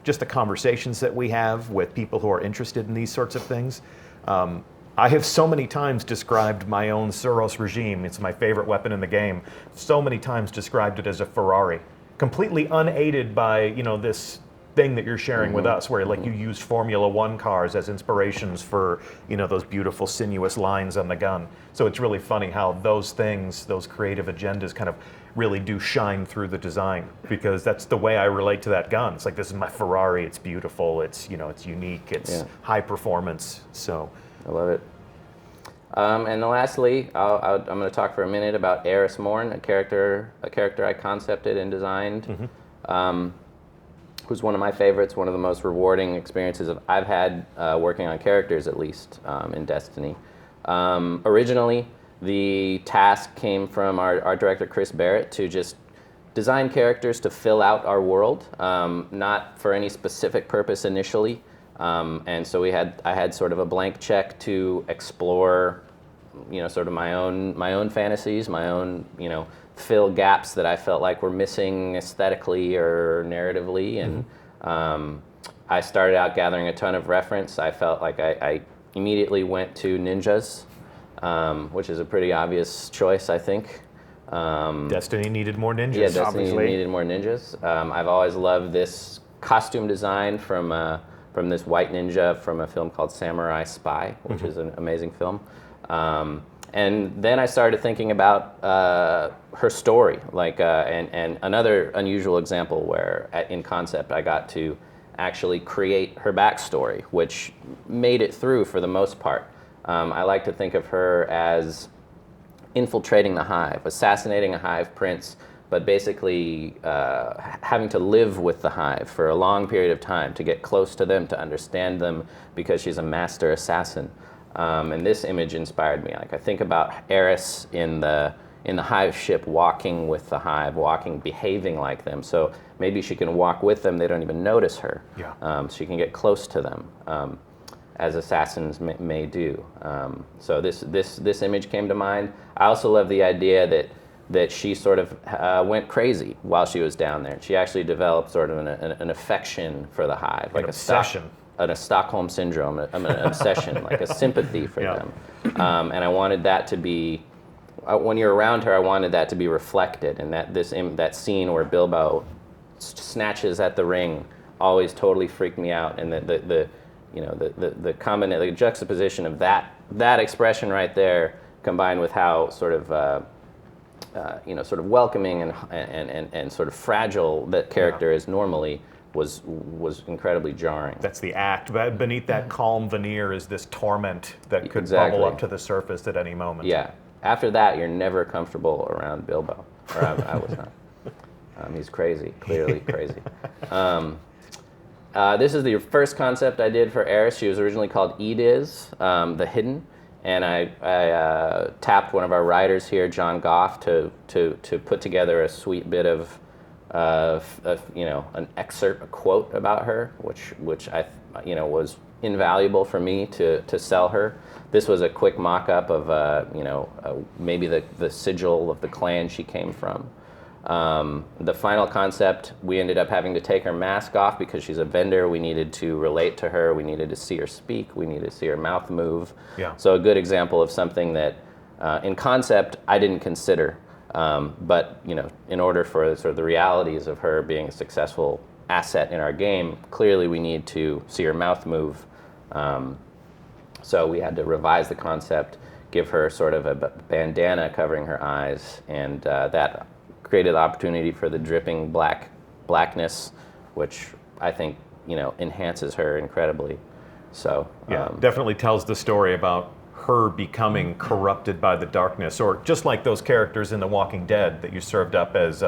just the conversations that we have with people who are interested in these sorts of things. I have so many times described my own Suros regime. It's my favorite weapon in the game. So many times described it as a Ferrari, completely unaided by this thing that you're sharing with us, where you use Formula One cars as inspirations for those beautiful sinuous lines on the gun. So it's really funny how those things, those creative agendas, kind of really do shine through the design, because that's the way I relate to that gun. It's like, this is my Ferrari. It's beautiful. It's it's unique. It's high performance. So I love it. And then lastly, I'm going to talk for a minute about Eris Morn, a character I concepted and designed. Who's one of my favorites, one of the most rewarding experiences I've had working on characters, at least, in Destiny. Originally, the task came from our director, Chris Barrett, to just design characters to fill out our world, not for any specific purpose initially. And so I had sort of a blank check to explore, sort of my own fantasies, my own, fill gaps that I felt like were missing aesthetically or narratively. And I started out gathering a ton of reference. I felt like I immediately went to ninjas, which is a pretty obvious choice, I think. Destiny needed more ninjas. Yeah, Destiny needed more ninjas. I've always loved this costume design from this white ninja from a film called Samurai Spy, which is an amazing film. And then I started thinking about her story, and another unusual example where, in concept, I got to actually create her backstory, which made it through for the most part. I like to think of her as infiltrating the hive, assassinating a hive prince, but basically having to live with the hive for a long period of time, to get close to them, to understand them, because she's a master assassin. And this image inspired me. Like, I think about Eris in the hive ship, walking with the hive, behaving like them. So maybe she can walk with them; they don't even notice her. Yeah. She can get close to them, as assassins may do. So this image came to mind. I also love the idea that she sort of went crazy while she was down there. She actually developed sort of an affection for the hive, like An obsession. a Stockholm syndrome, an obsession, like a sympathy for Yeah. them. And I wanted that to be, when you're around her, I wanted that to be reflected, and that scene where Bilbo snatches at the ring always totally freaked me out, and the juxtaposition of that expression right there, combined with how sort of sort of welcoming and sort of fragile that character is normally, was incredibly jarring. That's the act. But beneath that calm veneer is this torment that could Exactly. bubble up to the surface at any moment. Yeah. After that, you're never comfortable around Bilbo. Or I was not. He's crazy, clearly crazy. This is the first concept I did for Eris. She was originally called Ediz, the Hidden, and I tapped one of our writers here, John Goff, to put together a sweet bit of an excerpt, a quote about her, which I was invaluable for me to sell her. This was a quick mock-up of maybe the sigil of the clan she came from. The final concept, we ended up having to take her mask off because she's a vendor. We needed to relate to her. We needed to see her speak. We needed to see her mouth move. Yeah. So a good example of something that, in concept, I didn't consider. But in order for sort of the realities of her being a successful asset in our game, clearly we need to see her mouth move. So we had to revise the concept, give her sort of a bandana covering her eyes, and that created the opportunity for the dripping blackness, which I think enhances her incredibly. So Yeah, definitely tells the story about her becoming corrupted by the darkness, or just like those characters in The Walking Dead that you served up as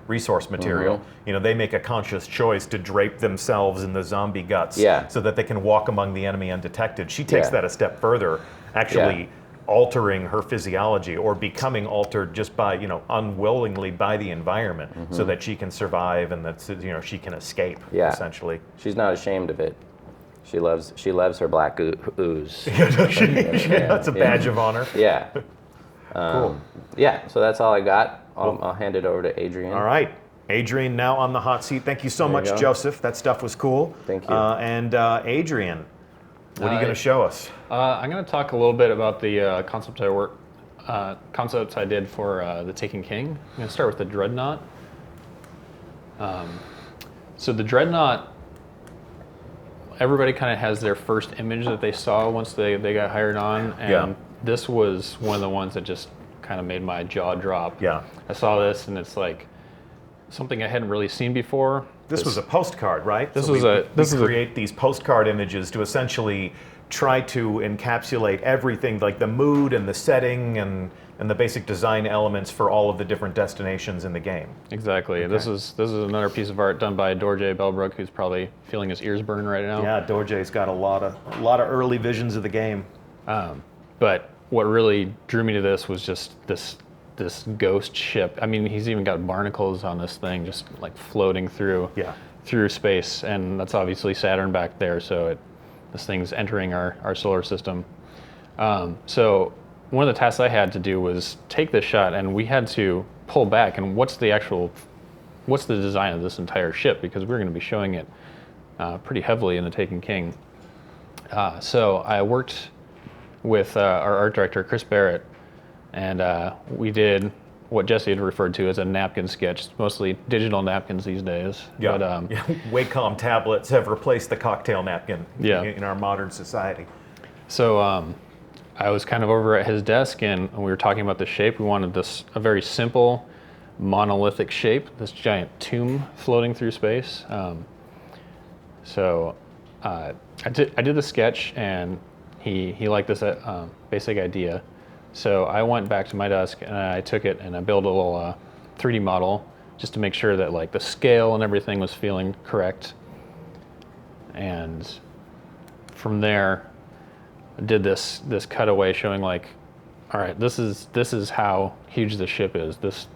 resource material. They make a conscious choice to drape themselves in the zombie guts, Yeah. so that they can walk among the enemy undetected. She takes Yeah. that a step further, actually Yeah. altering her physiology, or becoming altered just by unwillingly by the environment, so that she can survive and that she can escape. Yeah. Essentially. she's not ashamed of it. She loves her black ooze. That's a badge of honor. Yeah. Cool. Yeah. So that's all I got. I'll hand it over to Adrian. All right. Adrian, now on the hot seat. Thank you so There you much, go. Joseph. That stuff was cool. Thank you. And Adrian, what are you going to show us? I'm going to talk a little bit about the concepts I did for the Taken King. I'm going to start with the Dreadnought. So the Dreadnought, everybody kind of has their first image that they saw once they got hired on, and Yeah. this was one of the ones that just kind of made my jaw drop. Yeah. I saw this, and it's like something I hadn't really seen before. This was a postcard, right? This So was we, a- this we is a- create these postcard images to essentially try to encapsulate everything, like the mood and the setting and the basic design elements for all of the different destinations in the game. Exactly. This is another piece of art done by Dorje Belbrook, who's probably feeling his ears burn right now. Yeah, Dorje's got a lot of early visions of the game. But what really drew me to this was just this ghost ship. I mean, he's even got barnacles on this thing, just like floating through space, and that's obviously Saturn back there. So this thing's entering our solar system. So one of the tasks I had to do was take this shot, and we had to pull back. And what's the design of this entire ship? Because we're going to be showing it pretty heavily in the Taken King. So I worked with our art director, Chris Barrett, and we did what Jesse had referred to as a napkin sketch. It's mostly digital napkins these days. Yeah. But, Wacom tablets have replaced the cocktail napkin Yeah. in our modern society. So I was kind of over at his desk, and we were talking about the shape. We wanted a very simple, monolithic shape, this giant tomb floating through space. So I did the sketch, and he liked this basic idea. So I went back to my desk, and I took it, and I built a little 3D model just to make sure that like the scale and everything was feeling correct. And from there, I did this cutaway showing like, all right, this is how huge the ship is. This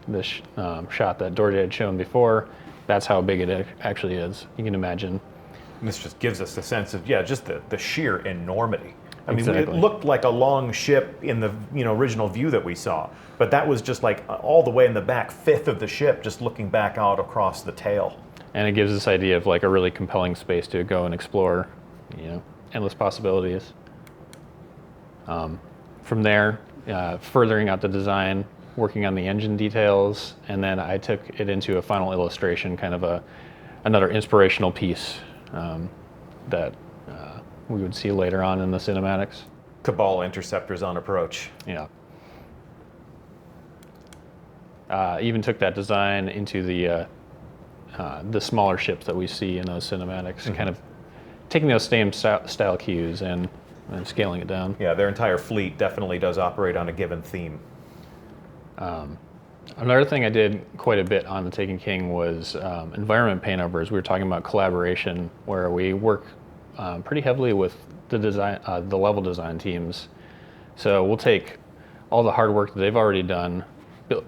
shot that Dory had shown before, that's how big it actually is. You can imagine. And this just gives us a sense of, just the sheer enormity. I mean, Exactly. it looked like a long ship in the original view that we saw, but that was just like all the way in the back fifth of the ship, just looking back out across the tail. And it gives this idea of like a really compelling space to go and explore, endless possibilities. From there, furthering out the design, working on the engine details, and then I took it into a final illustration, kind of another inspirational piece that we would see later on in the cinematics. Cabal interceptors on approach. Yeah. Even took that design into the smaller ships that we see in those cinematics, kind of taking those same style cues and scaling it down. Yeah, their entire fleet definitely does operate on a given theme. Another thing I did quite a bit on the Taken King was environment paintovers. We were talking about collaboration, where we work pretty heavily with the design, the level design teams. So we'll take all the hard work that they've already done,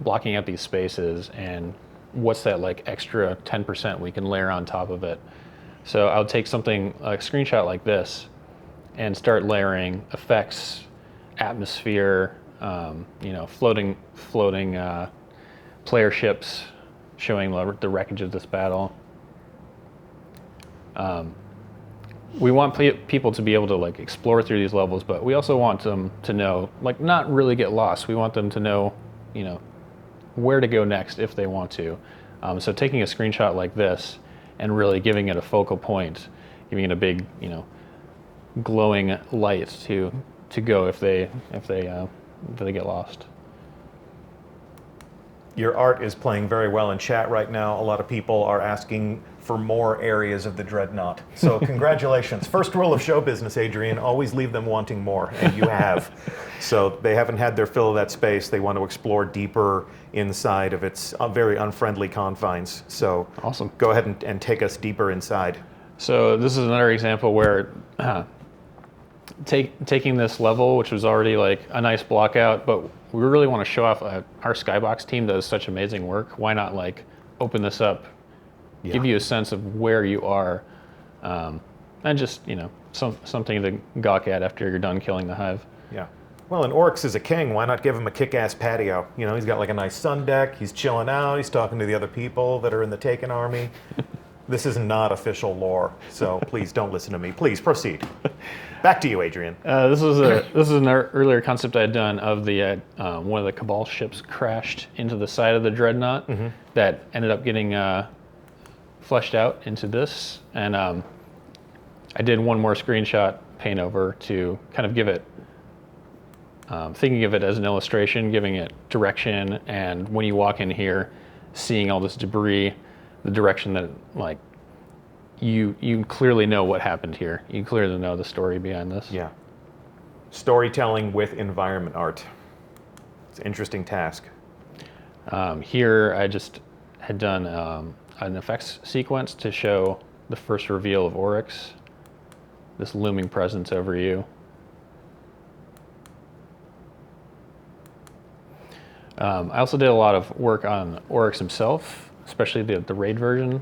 blocking out these spaces, and what's that like extra 10% we can layer on top of it. So I'll take something, a screenshot like this, and start layering effects, atmosphere, floating player ships showing the wreckage of this battle. We want people to be able to like explore through these levels, but we also want them to know, like, not really get lost. We want them to know, where to go next if they want to. So taking a screenshot like this and really giving it a focal point, giving it a big, glowing light to go if they get lost. Your art is playing very well in chat right now. A lot of people are asking for more areas of the Dreadnought. So congratulations. First rule of show business, Adrian, always leave them wanting more, and you have. So they haven't had their fill of that space. They want to explore deeper inside of its very unfriendly confines. So Awesome. Go ahead and take us deeper inside. So this is another example where taking this level, which was already like a nice block out, but we really want to show off our Skybox team does such amazing work. Why not like open this up, give you a sense of where you are, and just something to gawk at after you're done killing the hive. Yeah. Well, and Oryx is a king. Why not give him a kick-ass patio? He's got like a nice sun deck. He's chilling out. He's talking to the other people that are in the Taken army. This is not official lore, so please don't listen to me. Please proceed. Back to you, Adrian. This is an earlier concept I had done of the one of the Cabal ships crashed into the side of the Dreadnought that ended up getting fleshed out into this, and I did one more screenshot paint over to kind of give it, thinking of it as an illustration, giving it direction, and when you walk in here, seeing all this debris, the direction that like you clearly know what happened here. You clearly know the story behind this. Yeah. Storytelling with environment art. It's an interesting task. Here I just had done an effects sequence to show the first reveal of Oryx, this looming presence over you. I also did a lot of work on Oryx himself, especially the raid version.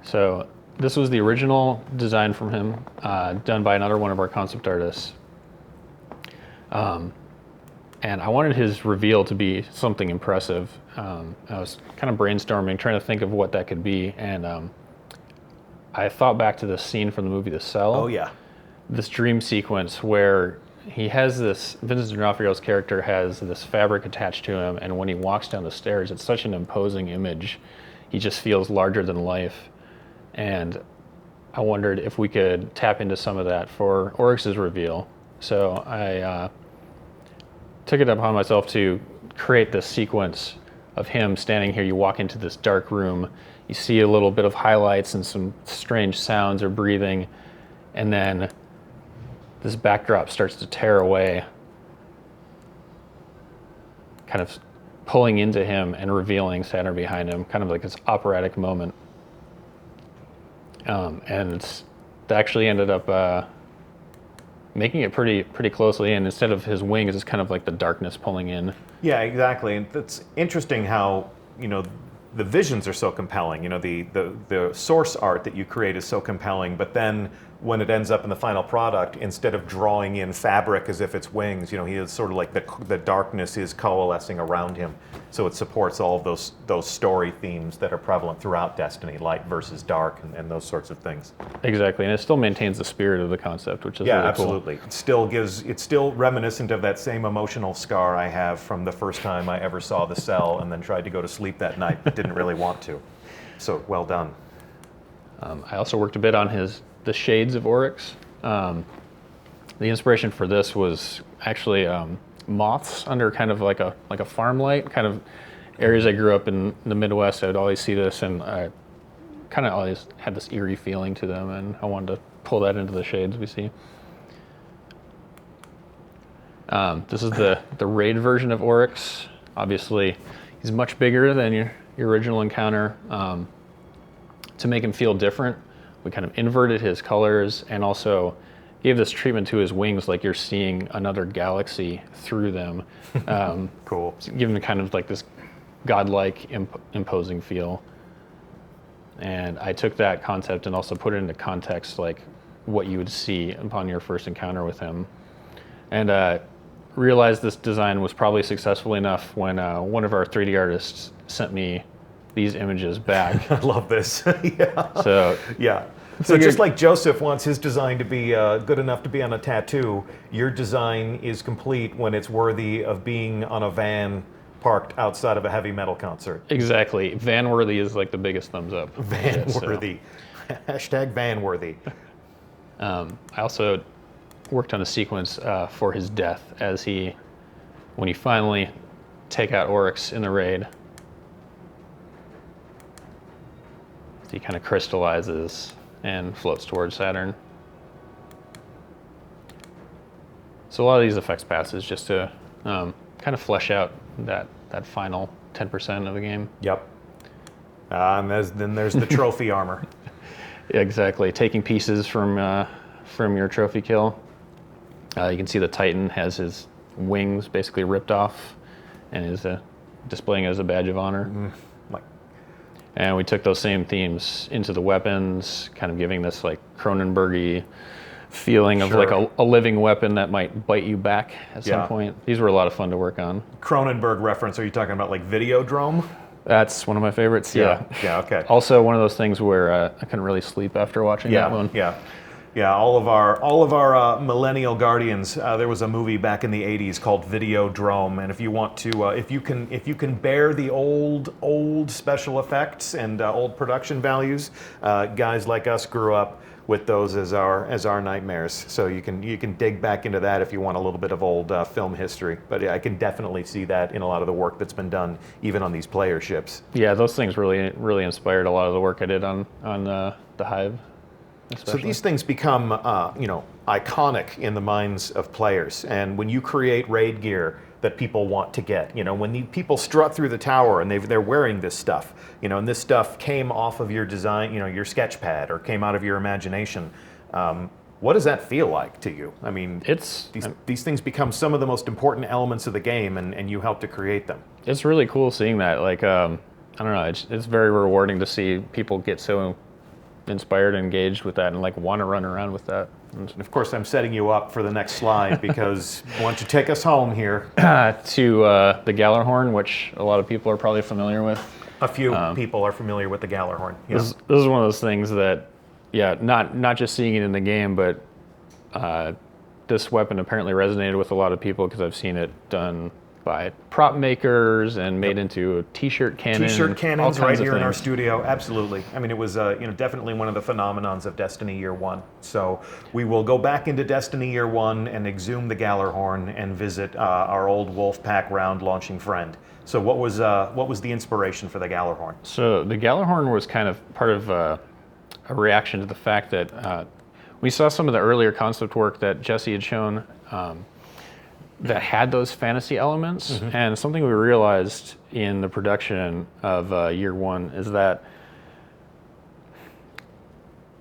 So this was the original design from him, done by another one of our concept artists. And I wanted his reveal to be something impressive. I was kind of brainstorming, trying to think of what that could be, and I thought back to this scene from the movie The Cell. Oh, yeah. This dream sequence where he has this, Vincent D'Onofrio's character has this fabric attached to him, and when he walks down the stairs, it's such an imposing image. He just feels larger than life. And I wondered if we could tap into some of that for Oryx's reveal. So I took it upon myself to create this sequence of him standing here. You walk into this dark room, you see a little bit of highlights and some strange sounds or breathing, and then this backdrop starts to tear away, kind of pulling into him and revealing Saturn behind him, kind of like this operatic moment. And it actually ended up making it pretty closely, and instead of his wings, it's kind of like the darkness pulling in. Yeah, exactly. And it's interesting how, the visions are so compelling. The source art that you create is so compelling, but then when it ends up in the final product, instead of drawing in fabric as if it's wings, he is sort of like the darkness is coalescing around him. So it supports all of those story themes that are prevalent throughout Destiny, light versus dark, and those sorts of things. Exactly, and it still maintains the spirit of the concept, which is yeah, really absolutely. Cool. It's still reminiscent of that same emotional scar I have from the first time I ever saw the cell and then tried to go to sleep that night, but didn't really want to. So well done. I also worked a bit on the shades of Oryx. The inspiration for this was actually moths under kind of like a farm light, kind of areas I grew up in the Midwest. I'd always see this, and I kind of always had this eerie feeling to them, and I wanted to pull that into the shades we see. This is the raid version of Oryx. Obviously, he's much bigger than your original encounter. To make him feel different, we kind of inverted his colors and also gave this treatment to his wings like you're seeing another galaxy through them. Cool. Give him kind of like this godlike, imposing feel. And I took that concept and also put it into context, like what you would see upon your first encounter with him. And realized this design was probably successful enough when one of our 3D artists sent me these images back. I love this. Yeah. So yeah. So just like Joseph wants his design to be good enough to be on a tattoo, your design is complete when it's worthy of being on a van parked outside of a heavy metal concert. Exactly. Van-worthy is like the biggest thumbs up. Van-worthy. Hashtag van-worthy. I also worked on a sequence for his death when you finally take out Oryx in the raid. He kind of crystallizes and floats towards Saturn. So a lot of these effects passes just to kind of flesh out that final 10% of the game. Yep. And then there's the trophy armor. Yeah, exactly. Taking pieces from your trophy kill. You can see the Titan has his wings basically ripped off and is displaying it as a badge of honor. And we took those same themes into the weapons, kind of giving this like Cronenberg-y feeling of like a living weapon that might bite you back at some point. These were a lot of fun to work on. Cronenberg reference, are you talking about like Videodrome? That's one of my favorites, yeah. Yeah, okay. Also one of those things where I couldn't really sleep after watching that one. Yeah, all of our millennial guardians. There was a movie back in the '80s called Videodrome, and if you want to, if you can bear the old special effects and old production values, guys like us grew up with those as our nightmares. So you can dig back into that if you want a little bit of old film history. But yeah, I can definitely see that in a lot of the work that's been done, even on these player ships. Yeah, those things really inspired a lot of the work I did on the Hive. Especially. So these things become, iconic in the minds of players. And when you create raid gear that people want to get, when people strut through the tower and they're wearing this stuff, and this stuff came off of your design, your sketch pad, or came out of your imagination. What does that feel like to you? I mean, these things become some of the most important elements of the game, and you help to create them. It's really cool seeing that. Like, I don't know, it's very rewarding to see people get so inspired and engaged with that and like want to run around with that. And of course, I'm setting you up for the next slide because why don't you take us home here? To the Gallarhorn, which a lot of people are probably familiar with. A few people are familiar with the Gallarhorn. Yeah. This is one of those things that, not just seeing it in the game, but this weapon apparently resonated with a lot of people because I've seen it done by prop makers and made into a t-shirt cannon. T-shirt cannons right here in our studio, absolutely. I mean, it was definitely one of the phenomenons of Destiny Year 1. So we will go back into Destiny Year 1 and exhume the Gallarhorn and visit our old Wolfpack round launching friend. So what was the inspiration for the Gallarhorn? So the Gallarhorn was kind of part of a reaction to the fact that we saw some of the earlier concept work that Jesse had shown. that had those fantasy elements. And something we realized in the production of year one is that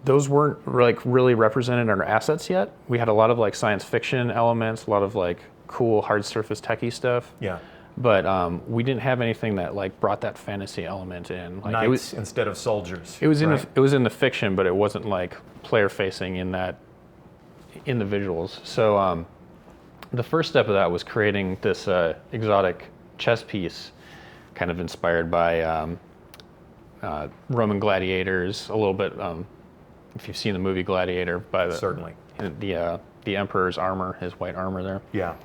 those weren't like really represented in our assets yet. We had a lot of like science fiction elements, a lot of like cool hard surface techie stuff. Yeah. But we didn't have anything that like brought that fantasy element in. Like Knights it was, instead of soldiers. it was in right? it was in the fiction, but it wasn't like player facing in the visuals. So the first step of that was creating this exotic chess piece, kind of inspired by Roman gladiators, a little bit. If you've seen the movie Gladiator, by Certainly. the emperor's armor, his white armor there, Yeah.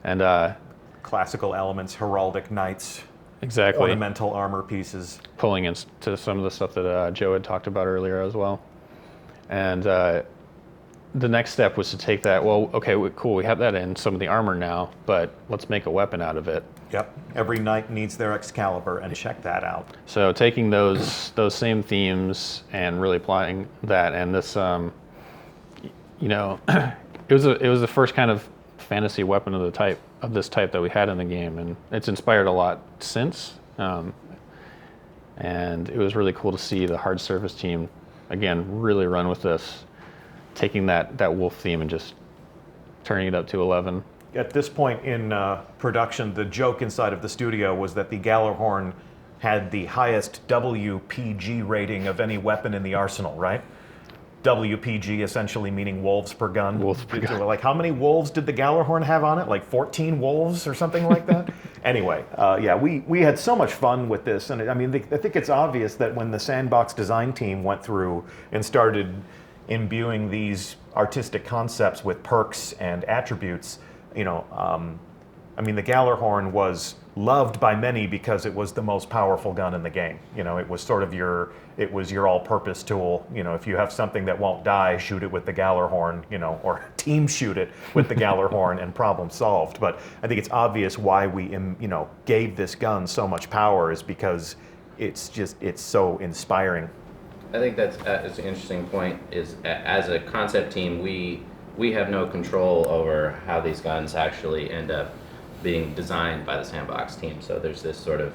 and Classical elements, heraldic knights, exactly ornamental armor pieces. pulling into some of the stuff that Joe had talked about earlier as well. And the next step was to take that. Well, okay, cool. We have that in some of the armor now, but let's make a weapon out of it. Yep. Every knight needs their Excalibur, and check that out. So taking those same themes and really applying that, and this, you know, it was the first kind of fantasy weapon of this type that we had in the game, and it's inspired a lot since. And it was really cool to see the hard surface team again really run with this, taking that wolf theme and just turning it up to 11. At this point in production, the joke inside of the studio was that the Gallarhorn had the highest WPG rating of any weapon in the arsenal, right? WPG essentially meaning wolves per gun. Wolves per gun. Like, how many wolves did the Gallarhorn have on it? Like 14 wolves or something like that? Anyway, yeah, we had so much fun with this. And I mean, I think it's obvious that when the Sandbox design team went through and started imbuing these artistic concepts with perks and attributes, you know, I mean, the Gallarhorn was loved by many because it was the most powerful gun in the game. You know, it was sort of your all-purpose tool. You know, if you have something that won't die, shoot it with the Gallarhorn, you know, or team shoot it with the Gallarhorn and problem solved. But I think it's obvious why we, you know, gave this gun so much power is because it's so inspiring. I think that's an interesting point. Is as a concept team, we have no control over how these guns actually end up being designed by the Sandbox team. So there's this sort of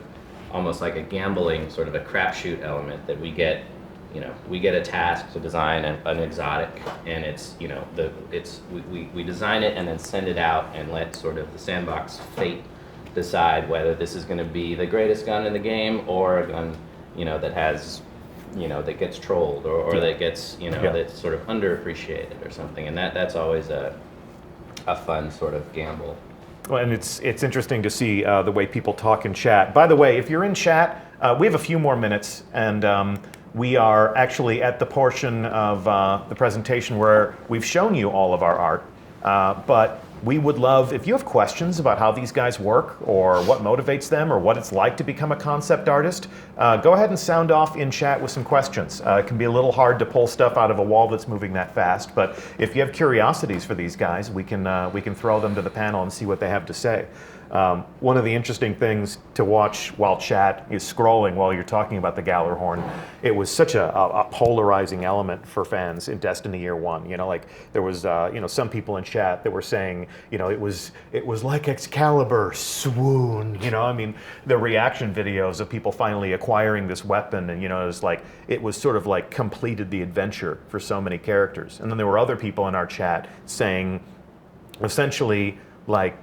almost like a gambling, sort of a crapshoot element that we get. You know, we get a task to design an exotic, and it's, you know, we design it and then send it out and let sort of the Sandbox fate decide whether this is going to be the greatest gun in the game or a gun, you know, that has, you know, that gets trolled or that gets, you know, that's sort of underappreciated or something. And that's always a fun sort of gamble. Well, and it's interesting to see the way people talk in chat. By the way, if you're in chat, we have a few more minutes, and we are actually at the portion of the presentation where we've shown you all of our art. But we would love, if you have questions about how these guys work or what motivates them or what it's like to become a concept artist, go ahead and sound off in chat with some questions. It can be a little hard to pull stuff out of a wall that's moving that fast, but if you have curiosities for these guys, we can throw them to the panel and see what they have to say. One of the interesting things to watch while chat is scrolling while you're talking about the Gallarhorn. It was such a polarizing element for fans in Destiny Year One. You know, like there was you know, some people in chat that were saying, you know, it was like Excalibur, swoon. You know, I mean, the reaction videos of people finally acquiring this weapon, and you know, it was sort of like completed the adventure for so many characters. And then there were other people in our chat saying, essentially, like,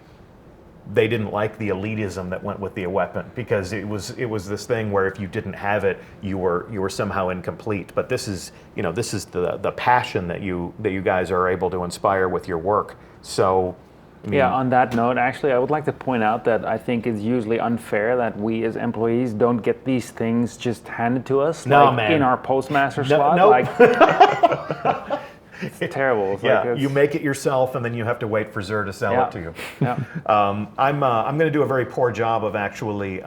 they didn't like the elitism that went with the weapon because it was this thing where if you didn't have it, you were somehow incomplete. But this is, you know, this is the passion that you guys are able to inspire with your work. So I mean, yeah, on that note, actually, I would like to point out that I think it's usually unfair that we as employees don't get these things just handed to us, man. in our postmaster slot. nope. Like, it's terrible. It's yeah, like you make it yourself, and then you have to wait for Xur to sell it to you. Yeah. I'm going to do a very poor job of actually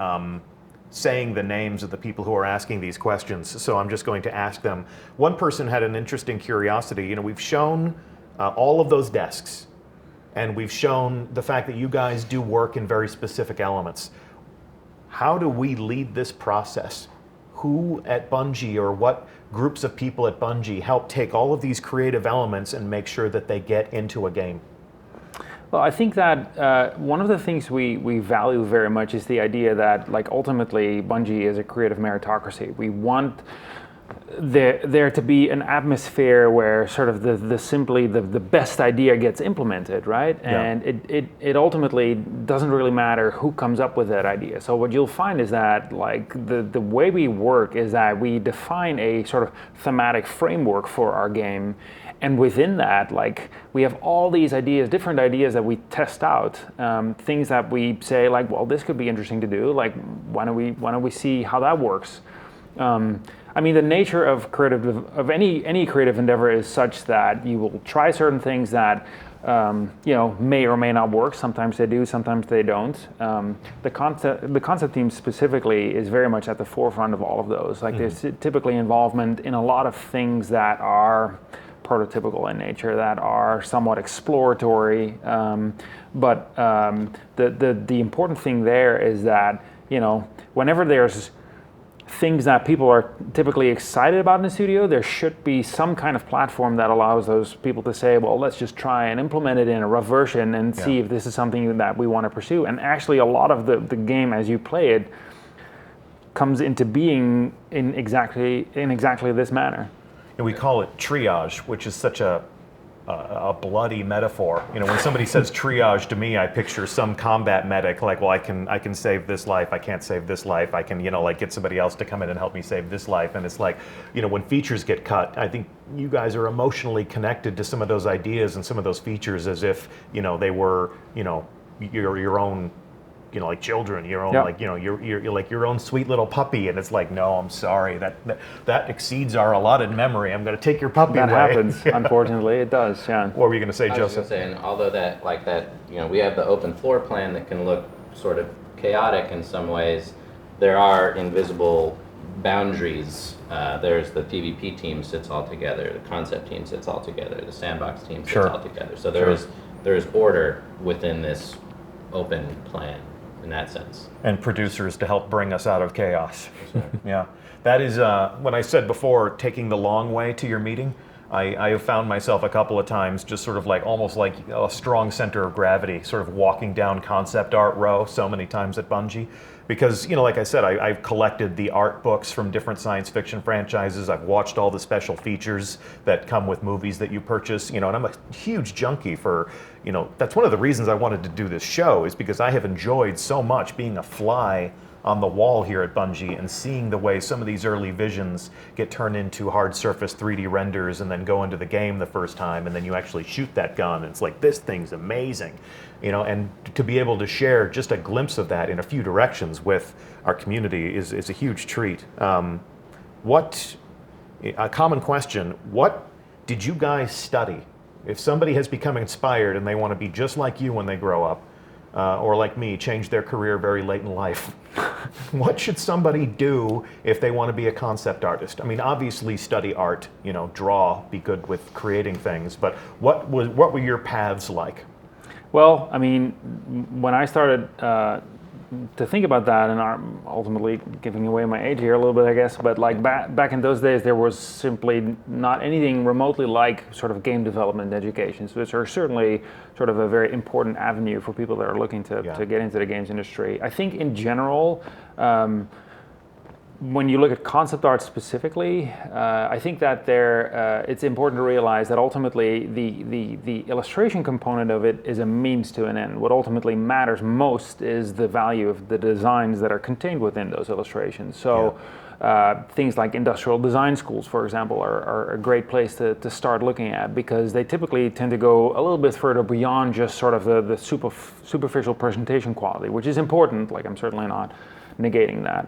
saying the names of the people who are asking these questions, so I'm just going to ask them. One person had an interesting curiosity. You know, we've shown all of those desks, and we've shown the fact that you guys do work in very specific elements. How do we lead this process? Who at Bungie, or what groups of people at Bungie, help take all of these creative elements and make sure that they get into a game? Well, I think that one of the things we value very much is the idea that, like, ultimately Bungie is a creative meritocracy. We want there to be an atmosphere where sort of the best idea gets implemented, right? Yeah. And it ultimately doesn't really matter who comes up with that idea. So what you'll find is that, like, the way we work is that we define a sort of thematic framework for our game. And within that, like, we have all these ideas, different ideas that we test out, things that we say, like, well, this could be interesting to do. Like, why don't we see how that works? I mean, the nature of any creative endeavor is such that you will try certain things that may or may not work. Sometimes they do, sometimes they don't. The concept team specifically is very much at the forefront of all of those. Like, there's typically involvement in a lot of things that are prototypical in nature, that are somewhat exploratory. But the important thing there is that, whenever there's things that people are typically excited about in the studio, there should be some kind of platform that allows those people to say, well, let's just try and implement it in a rough version and see if this is something that we want to pursue. And actually, a lot of the game as you play it comes into being in exactly this manner. And we call it triage, which is such a bloody metaphor. When somebody says triage to me, I picture some combat medic, like, well, I can save this life, I can't save this life, I can, get somebody else to come in and help me save this life. And it's like, when features get cut, I think you guys are emotionally connected to some of those ideas and some of those features as if, they were, your own, like children, your own, you're like your own sweet little puppy, and it's like, no, I'm sorry, that exceeds our allotted memory. I'm going to take your puppy away. That happens, unfortunately, it does. Yeah. What were you going to say, I was Joseph? just saying, although we have the open floor plan that can look sort of chaotic in some ways, there are invisible boundaries. There's the PvP team sits all together, the concept team sits all together, the sandbox team sits all together. So there is order within this open plan. In that sense. And producers to help bring us out of chaos. Yeah. That is, when I said before, taking the long way to your meeting, I have found myself a couple of times just sort of like, almost like a strong center of gravity, sort of walking down concept art row so many times at Bungie. Because, like I said, I've collected the art books from different science fiction franchises. I've watched all the special features that come with movies that you purchase, and I'm a huge junkie for, that's one of the reasons I wanted to do this show, is because I have enjoyed so much being a fly on the wall here at Bungie and seeing the way some of these early visions get turned into hard surface 3D renders and then go into the game the first time, and then you actually shoot that gun and it's like, this thing's amazing. And to be able to share just a glimpse of that in a few directions with our community is a huge treat. A common question, what did you guys study? If somebody has become inspired and they want to be just like you when they grow up, or like me, change their career very late in life, what should somebody do if they want to be a concept artist? I mean, obviously study art, draw, be good with creating things, but what were your paths like? Well, I mean, when I started to think about that, and ultimately giving away my age here a little bit, I guess, but like back in those days, there was simply not anything remotely like sort of game development educations, which are certainly sort of a very important avenue for people that are looking to get into the games industry. I think in general, when you look at concept art specifically, I think that it's important to realize that ultimately the illustration component of it is a means to an end. What ultimately matters most is the value of the designs that are contained within those illustrations. So things like industrial design schools, for example, are a great place to start looking at, because they typically tend to go a little bit further beyond just sort of the superficial presentation quality, which is important. Like, I'm certainly not negating that,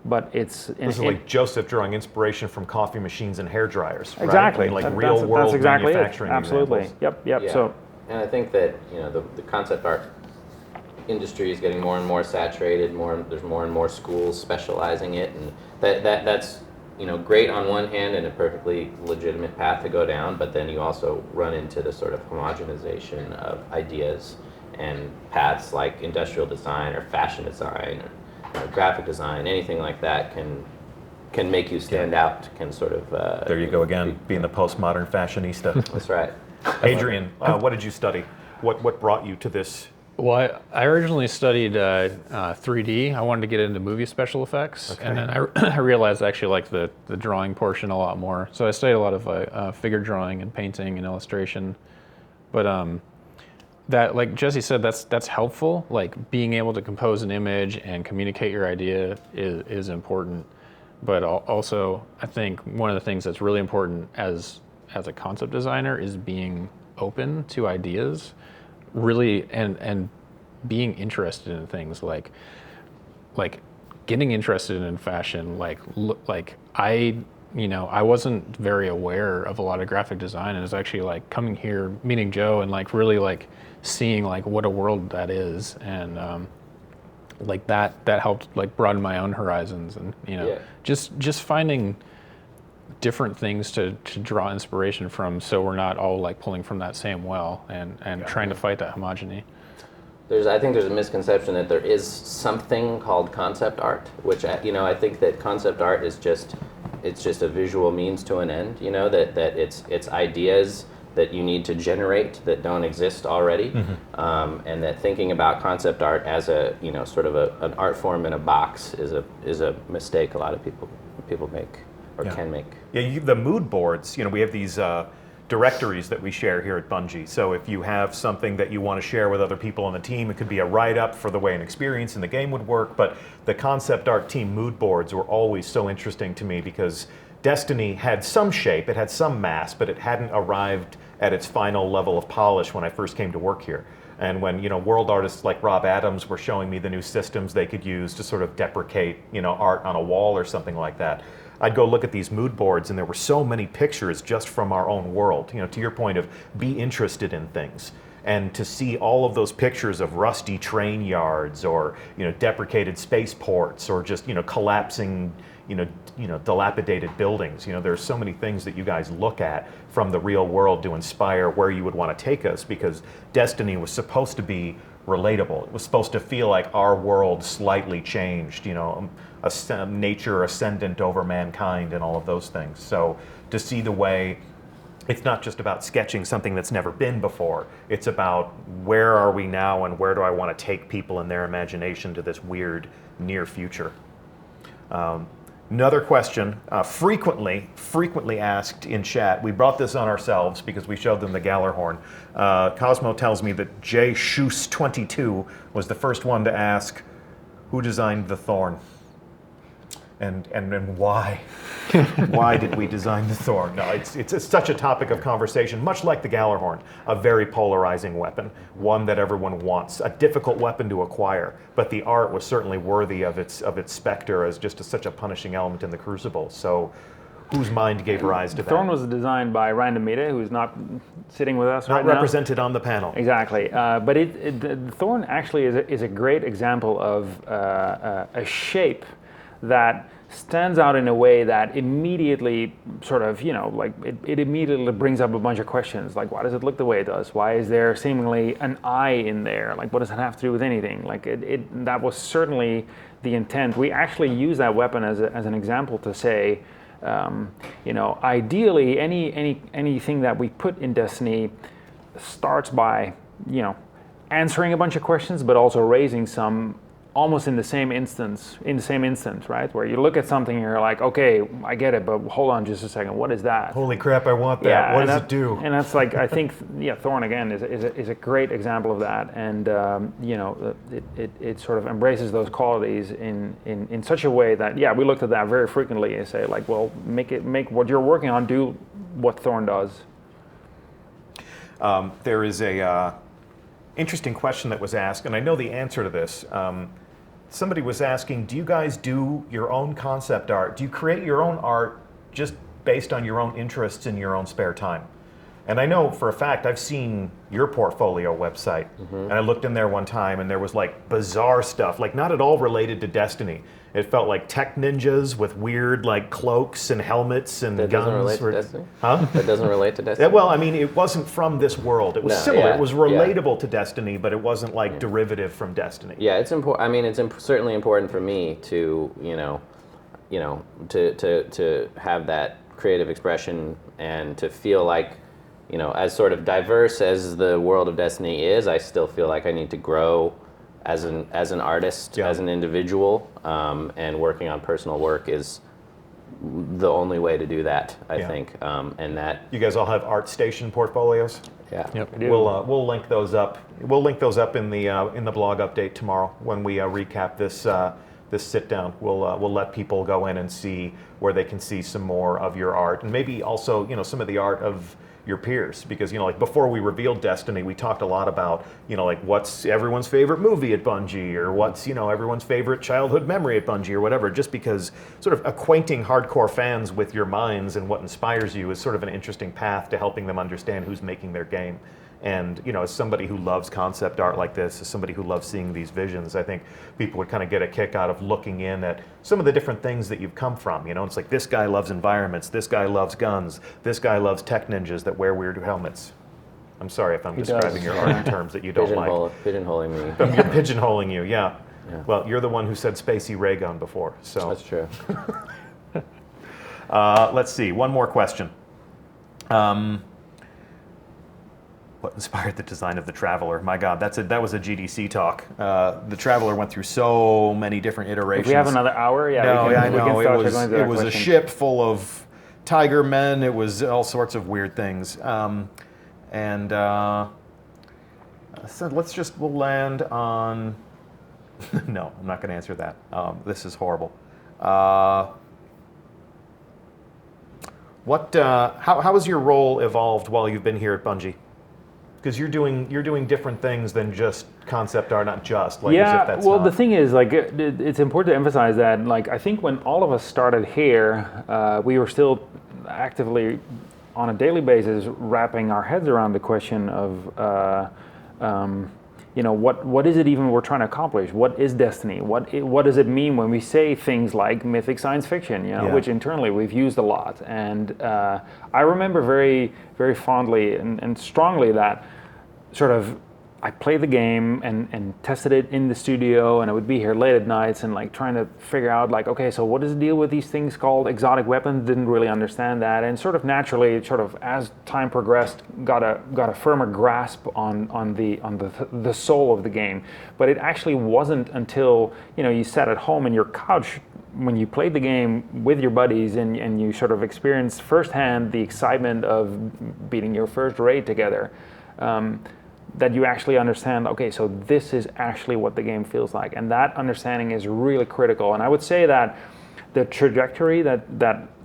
but it's... This is like Joseph drawing inspiration from coffee machines and hair dryers, right? Exactly. I mean, like real world that's exactly manufacturing Absolutely. examples. Yep. Yeah. So, and I think that the concept art industry is getting more and more saturated. There's more and more schools specializing it, and that's great on one hand and a perfectly legitimate path to go down. But then you also run into the sort of homogenization of ideas and paths like industrial design or fashion design or graphic design. Anything like that can make you stand out. Can sort of there you go again, being the postmodern fashionista. That's right. Adrian, what did you study? What brought you to this? Well, I originally studied 3D. I wanted to get into movie special effects, Okay. and then I realized I actually like the drawing portion a lot more. So I studied a lot of figure drawing and painting and illustration. But that, like Jesse said, that's helpful. Like being able to compose an image and communicate your idea is important. But also, I think one of the things that's really important as a concept designer is being open to ideas, really, and being interested in things like getting interested in fashion. Like I wasn't very aware of a lot of graphic design, and it's actually like coming here, meeting Joe, and like really like seeing like what a world that is, and like that helped like broaden my own horizons, and just finding different things to draw inspiration from, so we're not all like pulling from that same well and trying to fight that homogeny. I think there's a misconception that there is something called concept art, which I think that concept art is just a visual means to an end. That it's ideas that you need to generate that don't exist already, and that thinking about concept art as a sort of an art form in a box is a mistake a lot of people make or can make. Yeah, the mood boards. We have these directories that we share here at Bungie. So if you have something that you want to share with other people on the team, it could be a write-up for the way an experience in the game would work. But the concept art team mood boards were always so interesting to me because Destiny had some shape, it had some mass, but it hadn't arrived at its final level of polish when I first came to work here. And when world artists like Rob Adams were showing me the new systems they could use to sort of deprecate art on a wall or something like that, I'd go look at these mood boards, and there were so many pictures just from our own world. To your point of be interested in things, and to see all of those pictures of rusty train yards, or deprecated spaceports, or just collapsing, dilapidated buildings. There's so many things that you guys look at from the real world to inspire where you would want to take us, because Destiny was supposed to be relatable. It was supposed to feel like our world slightly changed, nature ascendant over mankind and all of those things. So to see the way it's not just about sketching something that's never been before, it's about where are we now and where do I want to take people in their imagination to this weird near future. Another question, frequently asked in chat. We brought this on ourselves because we showed them the Gallarhorn. Cosmo tells me that J. Shoes 22 was the first one to ask, who designed the Thorn? And why? Why did we design the Thorn? No, it's such a topic of conversation, much like the Gallarhorn, a very polarizing weapon, one that everyone wants, a difficult weapon to acquire, but the art was certainly worthy of its specter as just such a punishing element in the Crucible. So whose mind gave rise to that? The Thorn was designed by Ryan DeMita, who's not sitting with us right now. Not represented on the panel. Exactly. But the Thorn actually is a great example of a shape that stands out in a way that immediately sort of, it immediately brings up a bunch of questions. Like, why does it look the way it does? Why is there seemingly an eye in there? Like, what does it have to do with anything? Like, that was certainly the intent. We actually use that weapon as an example to say, ideally, anything that we put in Destiny starts by, answering a bunch of questions, but also raising some almost in the same instant, right? Where you look at something and you're like, okay, I get it, but hold on just a second, what is that? Holy crap, I want that. Yeah, what does it do? And that's like, I think, Thorn again is a great example of that, and it sort of embraces those qualities in such a way that, we looked at that very frequently and say like, well, make what you're working on do what Thorn does. There is a interesting question that was asked, and I know the answer to this. Somebody was asking, do you guys do your own concept art? Do you create your own art just based on your own interests in your own spare time? And I know for a fact, I've seen your portfolio website, and I looked in there one time, and there was like bizarre stuff, like not at all related to Destiny. It felt like tech ninjas with weird like cloaks and helmets and that guns. That doesn't relate to Destiny? Huh? That doesn't relate to Destiny? Well, I mean, it wasn't from this world. It was similar. Yeah, it was relatable to Destiny, but it wasn't like derivative from Destiny. Yeah, it's important. I mean, it's certainly important for me to, to have that creative expression and to feel like as sort of diverse as the world of Destiny is, I still feel like I need to grow as an artist, as an individual, and working on personal work is the only way to do that, I think. And that you guys all have ArtStation portfolios. Yeah. Yep. We'll link those up. We'll link those up in the blog update tomorrow when we recap this sit down. We'll let people go in and see where they can see some more of your art, and maybe also some of the art of your peers, because like before we revealed Destiny, we talked a lot about like what's everyone's favorite movie at Bungie, or what's everyone's favorite childhood memory at Bungie, or whatever, just because sort of acquainting hardcore fans with your minds and what inspires you is sort of an interesting path to helping them understand who's making their game. And as somebody who loves concept art like this, as somebody who loves seeing these visions, I think people would kind of get a kick out of looking in at some of the different things that you've come from. It's like this guy loves environments, this guy loves guns, this guy loves tech ninjas that wear weird helmets. I'm sorry if I'm describing your art in terms that you don't like. Pigeonholing me. You're pigeonholing you, yeah. Well, you're the one who said spacey ray gun before, so. That's true. Let's see, one more question. What inspired the design of the Traveler? My God, that was a GDC talk. The Traveler went through so many different iterations. If we have another hour, I know. It was a ship full of tiger men. It was all sorts of weird things. So we'll land on. No, I'm not going to answer that. This is horrible. How has your role evolved while you've been here at Bungie? Because you're doing different things than just concept art, not just as if that's the thing is, it's important to emphasize that, I think when all of us started here, we were still actively, on a daily basis, wrapping our heads around the question of, what is it even we're trying to accomplish? What is Destiny? What does it mean when we say things like mythic science fiction? Which internally we've used a lot, and I remember very, very fondly and strongly that sort of I played the game and tested it in the studio, and I would be here late at nights and trying to figure out okay, so what is the deal with these things called exotic weapons? Didn't really understand that, and sort of naturally, as time progressed, got a firmer grasp on the soul of the game. But it actually wasn't until you sat at home on your couch when you played the game with your buddies and you sort of experienced firsthand the excitement of beating your first raid together. That you actually understand, okay, so this is actually what the game feels like. And that understanding is really critical. And I would say that the trajectory that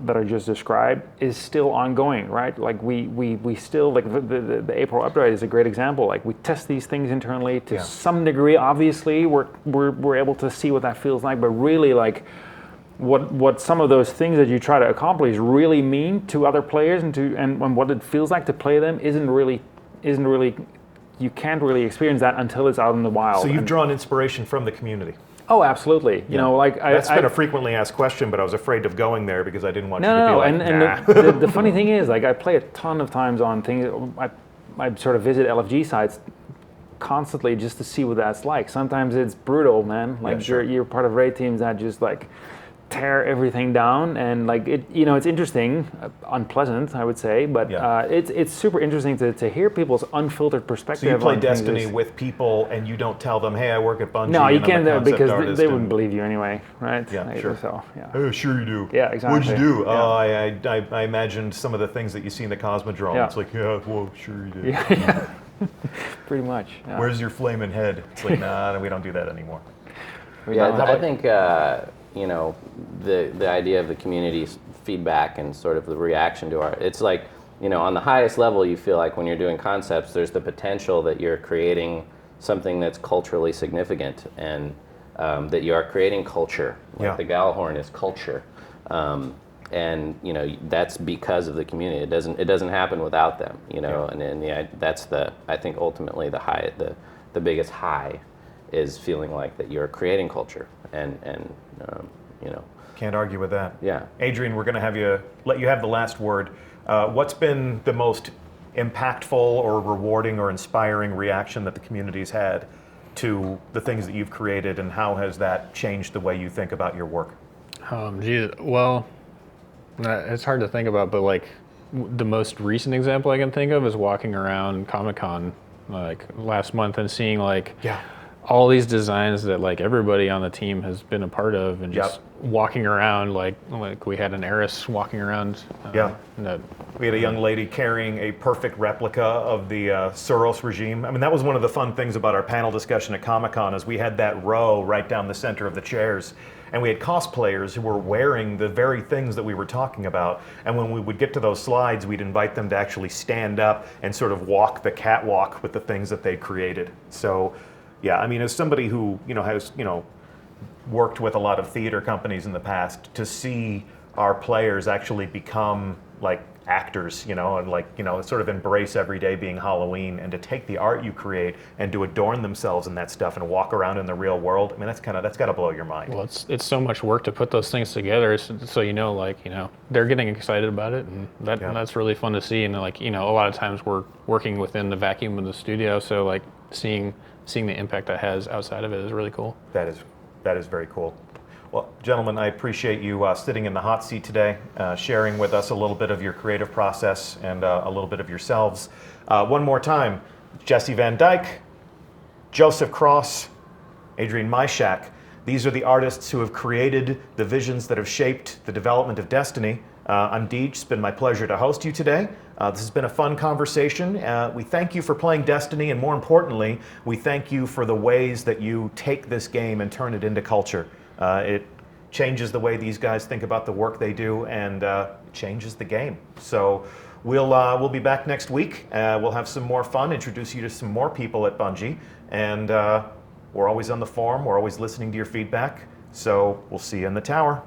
I just described is still ongoing, right? We still, the April upgrade is a great example. We test these things internally to some degree. Obviously, we're able to see what that feels like, but really what some of those things that you try to accomplish really mean to other players and what it feels like to play them isn't really you can't really experience that until it's out in the wild. So you've drawn inspiration from the community. Oh, absolutely. That's been a frequently asked question, but I was afraid of going there because I didn't want you to be nah. And the funny thing is, I play a ton of times on things. I sort of visit LFG sites constantly just to see what that's like. Sometimes it's brutal, man. You're part of raid teams that just tear everything down, and it's interesting, unpleasant, I would say, but it's super interesting to hear people's unfiltered perspective. So you play Destiny with people, and you don't tell them, "Hey, I work at Bungie." No, you can't, because they wouldn't believe you anyway, right? Yeah, sure. So, yeah. Oh, sure you do. Yeah, exactly. What'd you do? Yeah. I imagined some of the things that you see in the Cosmodrome. Yeah. It's well, sure you did. Yeah. Pretty much. Yeah. Where's your flaming head? It's nah, we don't do that anymore. I think the idea of the community's feedback and sort of the reaction to art, it's on the highest level, you feel like when you're doing concepts, there's the potential that you're creating something that's culturally significant, and that you are creating culture. The Gallahorn is culture, and that's because of the community. It doesn't happen without them. And that's I think ultimately the biggest high is feeling like that you're creating culture, and Can't argue with that. Yeah. Adrian, we're going to let you have the last word. What's been the most impactful or rewarding or inspiring reaction that the community's had to the things that you've created, and how has that changed the way you think about your work? Well, it's hard to think about, but the most recent example I can think of is walking around Comic-Con like last month and seeing like Yeah. all these designs that like everybody on the team has been a part of, and just walking around like we had an heiress walking around. Yeah. That, We had a young lady carrying a perfect replica of the Soros regime. I mean, that was one of the fun things about our panel discussion at Comic-Con is we had that row right down the center of the chairs. And we had cosplayers who were wearing the very things that we were talking about. And when we would get to those slides, we'd invite them to actually stand up and sort of walk the catwalk with the things that they created. So, yeah, I mean, as somebody who, has, worked with a lot of theater companies in the past, to see our players actually become like actors, and like, sort of embrace every day being Halloween, and to take the art you create and to adorn themselves in that stuff and walk around in the real world. I mean, that's got to blow your mind. well, it's so much work to put those things together, so they're getting excited about it, and that's really fun to see. And like, a lot of times we're working within the vacuum of the studio, so like seeing the impact that has outside of it is really cool. That is very cool. Well, gentlemen, I appreciate you sitting in the hot seat today, sharing with us a little bit of your creative process and a little bit of yourselves. One more time, Jesse Van Dyke, Joseph Cross, Adrian Myshak. These are the artists who have created the visions that have shaped the development of Destiny. I'm Deej. It's been my pleasure to host you today. This has been a fun conversation. We thank you for playing Destiny, and more importantly, we thank you for the ways that you take this game and turn it into culture. It changes the way these guys think about the work they do, and changes the game. So we'll be back next week. We'll have some more fun, introduce you to some more people at Bungie, and we're always on the forum. We're always listening to your feedback. So we'll see you in the tower.